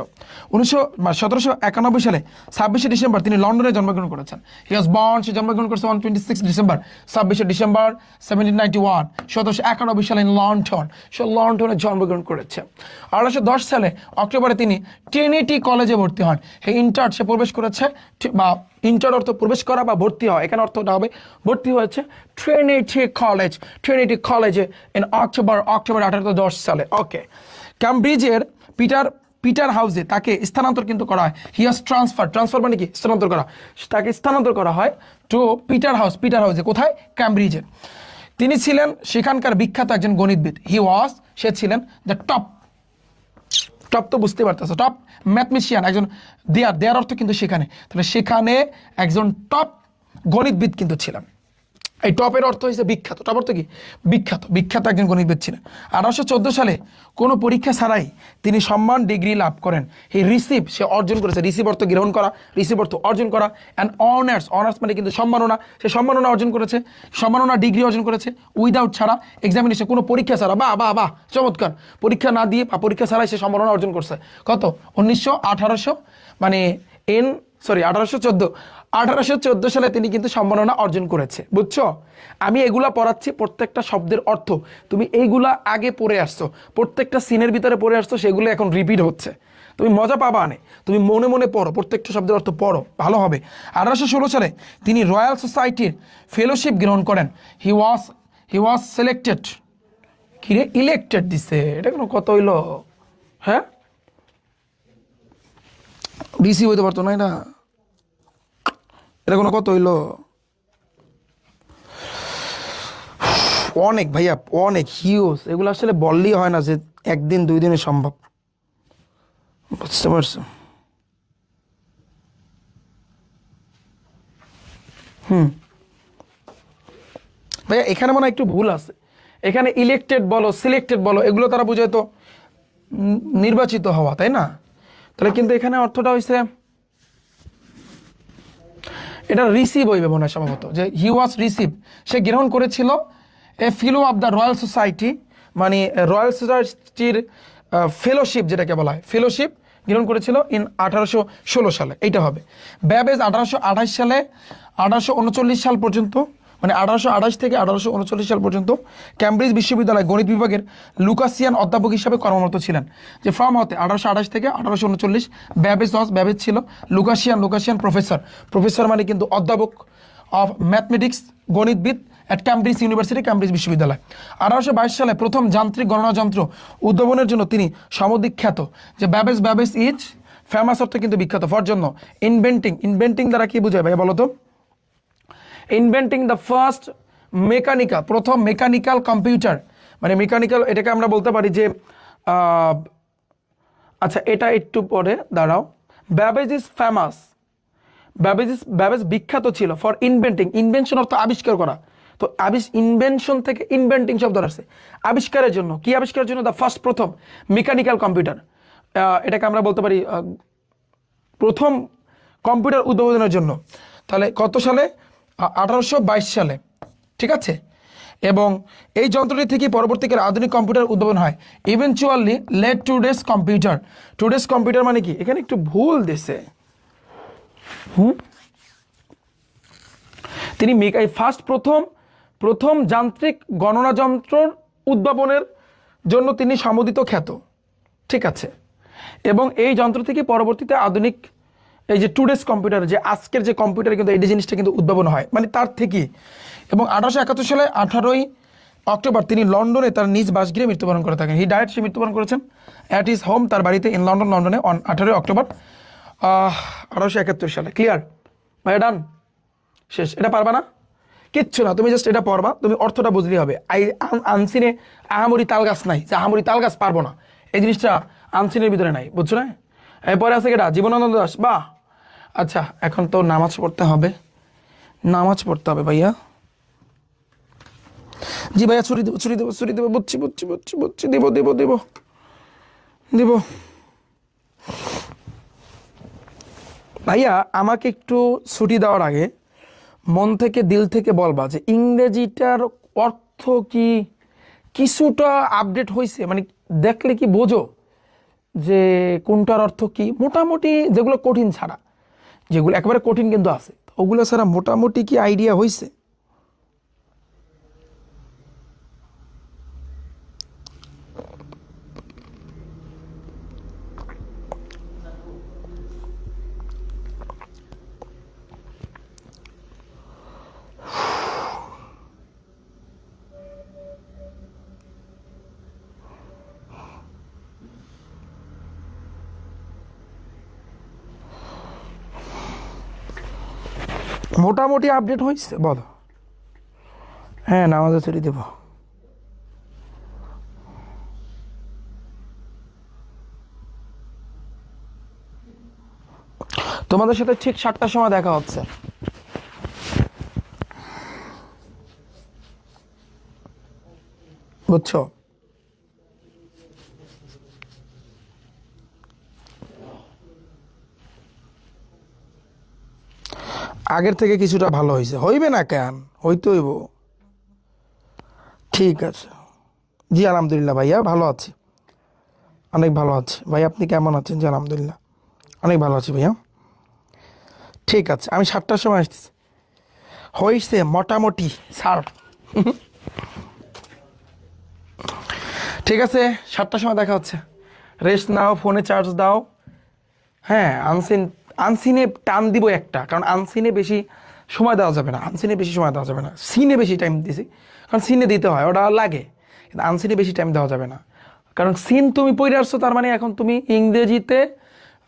1791 সালে 26শে ডিসেম্বর তিনি লন্ডনে জন্মগ্রহণ করেছেন। সে জন্মগ্রহণ করেছে 26 ডিসেম্বর, 26শে ডিসেম্বর 1791, 1791 সালে লন্ডনে জন্মগ্রহণ করেছে। 1810 সালে অক্টোবরে তিনি ট্রিনিটি কলেজে ভর্তি হন। সে প্রবেশ করেছে, বা ইন্টার অর্থ প্রবেশ করা বা ভর্তি হওয়া, এখানে অর্থটা হবে ভর্তি হয়েছে ট্রিনিটি কলেজে ইন অক্টোবর 1810 সালে। ওকে, ক্যামব্রিজের পিটার হাউসে তাকে স্থানান্তর কিন্তু করা হয়। হি ওয়াজ ট্রান্সফার মানে কি স্থানান্তর করা, তাকে স্থানান্তর করা হয় টু পিটার হাউসে, কোথায়? ক্যামব্রিজে। তিনি ছিলেন সেখানকার বিখ্যাত একজন গণিতবিদ। সে ছিলেন দ্য টপ তো বুঝতে পারতেছে, টপ ম্যাথমেটিশিয়ান, একজন দেয়ার অর্থ কিন্তু সেখানে, তাহলে সেখানে একজন টপ গণিতবিদ কিন্তু ছিলেন। এই টপের অর্থ হচ্ছে বিখ্যাত, টপ অর্থ কি? বিখ্যাত একজন গণিতবিদ ছিলেন। 1814 সালে কোনো পরীক্ষা ছাড়াই তিনি সম্মান ডিগ্রি লাভ করেন। সে অর্জন করেছে, রিসিভ অর্থ গ্রহণ করা, রিসিভ অর্থ অর্জন করা, অ্যান্ড অনার্স মানে কিন্তু সম্মাননা, সে সম্মাননা অর্জন করেছে, সম্মাননা ডিগ্রি অর্জন করেছে উইদাউট ছাড়া, এক্সামিনেশন কোনো পরীক্ষা ছাড়া। বাহ চমৎকার, পরীক্ষা না দিয়ে বা পরীক্ষা ছাড়াই সে সম্মাননা অর্জন করছে। কত? 1814 সালে তিনি কিন্তু সম্মাননা অর্জন করেছে। বুঝছো? আমি এগুলা পড়াচ্ছি প্রত্যেকটা শব্দের অর্থ, তুমি এইগুলা আগে পড়ে আসছো, প্রত্যেকটা সিনের ভিতরে পড়ে আসছো, সেগুলো এখন রিপিট হচ্ছে, তুমি মজা পাবা না, তুমি মনে মনে পড়ো, প্রত্যেকটা শব্দের অর্থ পড়ো, ভালো হবে। 1816 সালে তিনি রয়্যাল সোসাইটির ফেলোশিপ গ্রহণ করেন। হি ওয়াজ সিলেক্টেড, কিরে ইলেক্টেড দিছে, এটা কোনো কত হইলো? হ্যাঁ, রিসিভ হইতে পারতো না, এটা কোনো কত হইলো? অনেক ভাইয়া, অনেক হিউজ, এগুলো আসলে বললেই হয় না যে একদিন 2 দিনে সম্ভব, বুঝতে পারছো? ভাইয়া এখানে মনে হয় একটু ভুল আছে, এখানে ইলেক্টেড বলো সিলেক্টেড বলো এগুলো তারা বোঝায় তো নির্বাচিত হওয়া, তাই না? তাহলে কিন্তু এখানে অর্থটা হয়েছে এটা রিসিভ হইবে মনে হয় সম্ভবত, যে হি ওয়াজ রিসিভ, সে গ্রহণ করেছিল a fellow of the Royal Society, মানে রয়্যাল সোসাইটির ফেলোশিপ যেটাকে বলা হয়, ফেলোশিপ গ্রহণ করেছিল ইন 1816 সালে, এইটা হবে। ব্যাবেজ 1828 সালে 1839 সাল পর্যন্ত, মানে 1828 থেকে 1839 সাল পর্যন্ত ক্যামব্রিজ বিশ্ববিদ্যালয় গণিত বিভাগের লুকাসিয়ান অধ্যাপক হিসাবে কর্মরত ছিলেন। যে ফ্রম হতে 1828 থেকে 1839 ব্যাবেজ ছিল, লুকাসিয়ান প্রফেসর মানে কিন্তু অধ্যাপক অফ ম্যাথমেটিক্স গণিতবিদ অ্যাট ক্যামব্রিজ ইউনিভার্সিটি, ক্যামব্রিজ বিশ্ববিদ্যালয়। 1822 সালে প্রথম যান্ত্রিক গণনা যন্ত্র উদ্ভাবনের জন্য তিনি সমধিক খ্যাত। যে ব্যাবেজ ইজ ফেমাস অর্থ কিন্তু বিখ্যাত, ফর জন্য ইনভেন্টিং দ্বারা কি বোঝায় ভাই বলো তো? ইনভেন্টিং দ্য ফার্স্ট মেকানিক্যাল, প্রথম মেকানিক্যাল কম্পিউটার, মানে মেকানিক্যাল এটাকে আমরা বলতে পারি যে আচ্ছা এটা একটু পরে দাঁড়াও। ব্যাবেজ ইজ ফেমাস, ব্যাবেজ বিখ্যাত ছিল ফর ইনভেনশন অর্থ আবিষ্কার করা, তো ইনভেনশন থেকে ইনভেন্টিং শব্দ আসছে আবিষ্কারের জন্য। কি আবিষ্কারের জন্য? দ্য ফার্স্ট, প্রথম মেকানিক্যাল কম্পিউটার, এটাকে আমরা বলতে পারি প্রথম কম্পিউটার উদ্ভাবনের জন্য। তাহলে কত সালে? 1822 সালে, ঠিক আছে। এবং এই যন্ত্রটি থেকে পরবর্তীকালে আধুনিক কম্পিউটার উদ্ভাবন হয়। ইভেনচুয়ালি লেড টুডেস কম্পিউটার মানে কি? এখানে একটু ভুল দিছে। তিনি ফার্স্ট প্রথম যান্ত্রিক গণনা যন্ত্র উদ্ভাবনের জন্য তিনি সমদিত খ্যাত, ঠিক আছে। এবং এই যন্ত্র থেকে পরবর্তীতে আধুনিক এই যে টুডেস কম্পিউটার, যে আজকের যে কম্পিউটার কিন্তু এই জিনিসটা কিন্তু উদ্ভাবন হয়, মানে তার থেকে। এবং 1871 সালে 18ই অক্টোবর তিনি লন্ডনে তার নিজ বাসগৃহে মৃত্যুবরণ করে থাকেন। হি ডায়েট, সে মৃত্যুবরণ করেছেন অ্যাট ইজ হোম, তার বাড়িতে ইন লন্ডনে অন 18ই অক্টোবর 1871 সালে। ক্লিয়ার ভাই? ডান, শেষ। এটা পারবা না? কিচ্ছু না, তুমি জাস্ট এটা পড়বা, তুমি অর্থটা বুঝলেই হবে। আনসিনে আহামরি তাল গাছ নাই, যে আহামরি তাল গাছ পারবো না, এই জিনিসটা আনসিনের ভিতরে নাই, বুঝছো না? এরপরে আছে কেটা? জীবনানন্দ দাশ। বাহ, আচ্ছা এখন তো নামাজ পড়তে হবে ভাইয়া। জি ভাইয়া, ছুরি দেবো, বুঝছি, দিব। ভাইয়া আমাকে একটু ছুটি দেওয়ার আগে মন থেকে দিল থেকে বলবা যে ইংরেজিটার অর্থ কি কিছুটা আপডেট হয়েছে, মানে দেখলে কি বোঝো যে কোনটার অর্থ কি? মোটামুটি যেগুলো কঠিন ছাড়া, যেগুলো একেবারে কঠিন কিন্তু আছে, ওগুলো ছাড়া মোটামুটি কি আইডিয়া হয়েছে? মোটামুটি আপডেট হয়েছে বলো? হ্যাঁ, নামাজে ছুটি দেব। তোমাদের সাথে ঠিক 7টার সময় দেখা হচ্ছে। বুঝছো? আগের থেকে কিছুটা ভালো হয়েছে, হইবে না কেন? হইতে হইব। ঠিক আছে, জি আলহামদুলিল্লাহ ভাইয়া, ভালো আছি, অনেক ভালো আছি ভাই। আপনি কেমন আছেন? জি আলহামদুলিল্লাহ, অনেক ভালো আছি ভাইয়া। ঠিক আছে, আমি 7টার সময় আসতেছি। হয়েছে মোটামুটি স্যার। ঠিক আছে, 7টার সময় দেখা হচ্ছে। রেস্ট নাও, ফোনে চার্জ দাও। হ্যাঁ, আনসিনে টান দিব একটা, কারণ আনসিনে বেশি সময় দেওয়া যাবে না, সিনে বেশি টাইম দিছি, কারণ সিনে দিতে হয়, ওটা লাগে, কিন্তু আনসিনে বেশি টাইম দেওয়া যাবে না। কারণ সিন তুমি পড়ে আসছো, তার মানে এখন তুমি ইংরেজিতে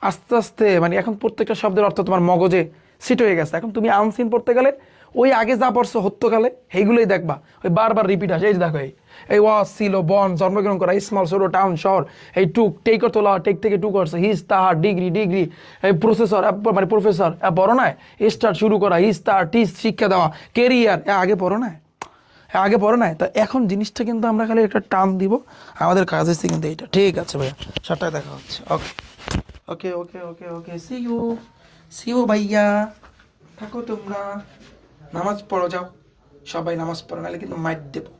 আস্তে আস্তে, মানে এখন প্রত্যেকটা শব্দের অর্থ তোমার মগজে সিট হয়ে গেছে। এখন তুমি আনসিন পড়তে গেলে ওই আগে যা পড়ছো হত্যকালে সেইগুলোই দেখবা, ওই বারবার রিপিট আসে। এই যে দেখো, এই ওয়াজ ছিল, বন, জন্মগ্রহণ করা, স্মল, ছোট, টাউন, শহর, এই টুক, টেকর তোলা, টেক থেকে টু করছে, হিজ, তাহার, ডিগ্রি, এই প্রসেসর, মানে প্রফেসর, পড়ো না, স্টার্ট শুরু করা, হিজ, তাহার, টিস, শিক্ষা দেওয়া, কেরিয়ার, আগে পড়ো না। আগে পড়ো নাই, তা এখন জিনিসটা কিন্তু আমরা খালি একটা টান দিব, আমাদের কাজ হচ্ছে কিন্তু এইটা। ঠিক আছে ভাইয়া, 7টায় দেখা হচ্ছে। ওকে ওকে ওকে ওকে ওকে, সি ইউ ভাইয়া, থাকো তোমরা, নামাজ পড়ো যাও, সবাই নামাজ পড়ো, নাহলে কিন্তু মাইট দেবো।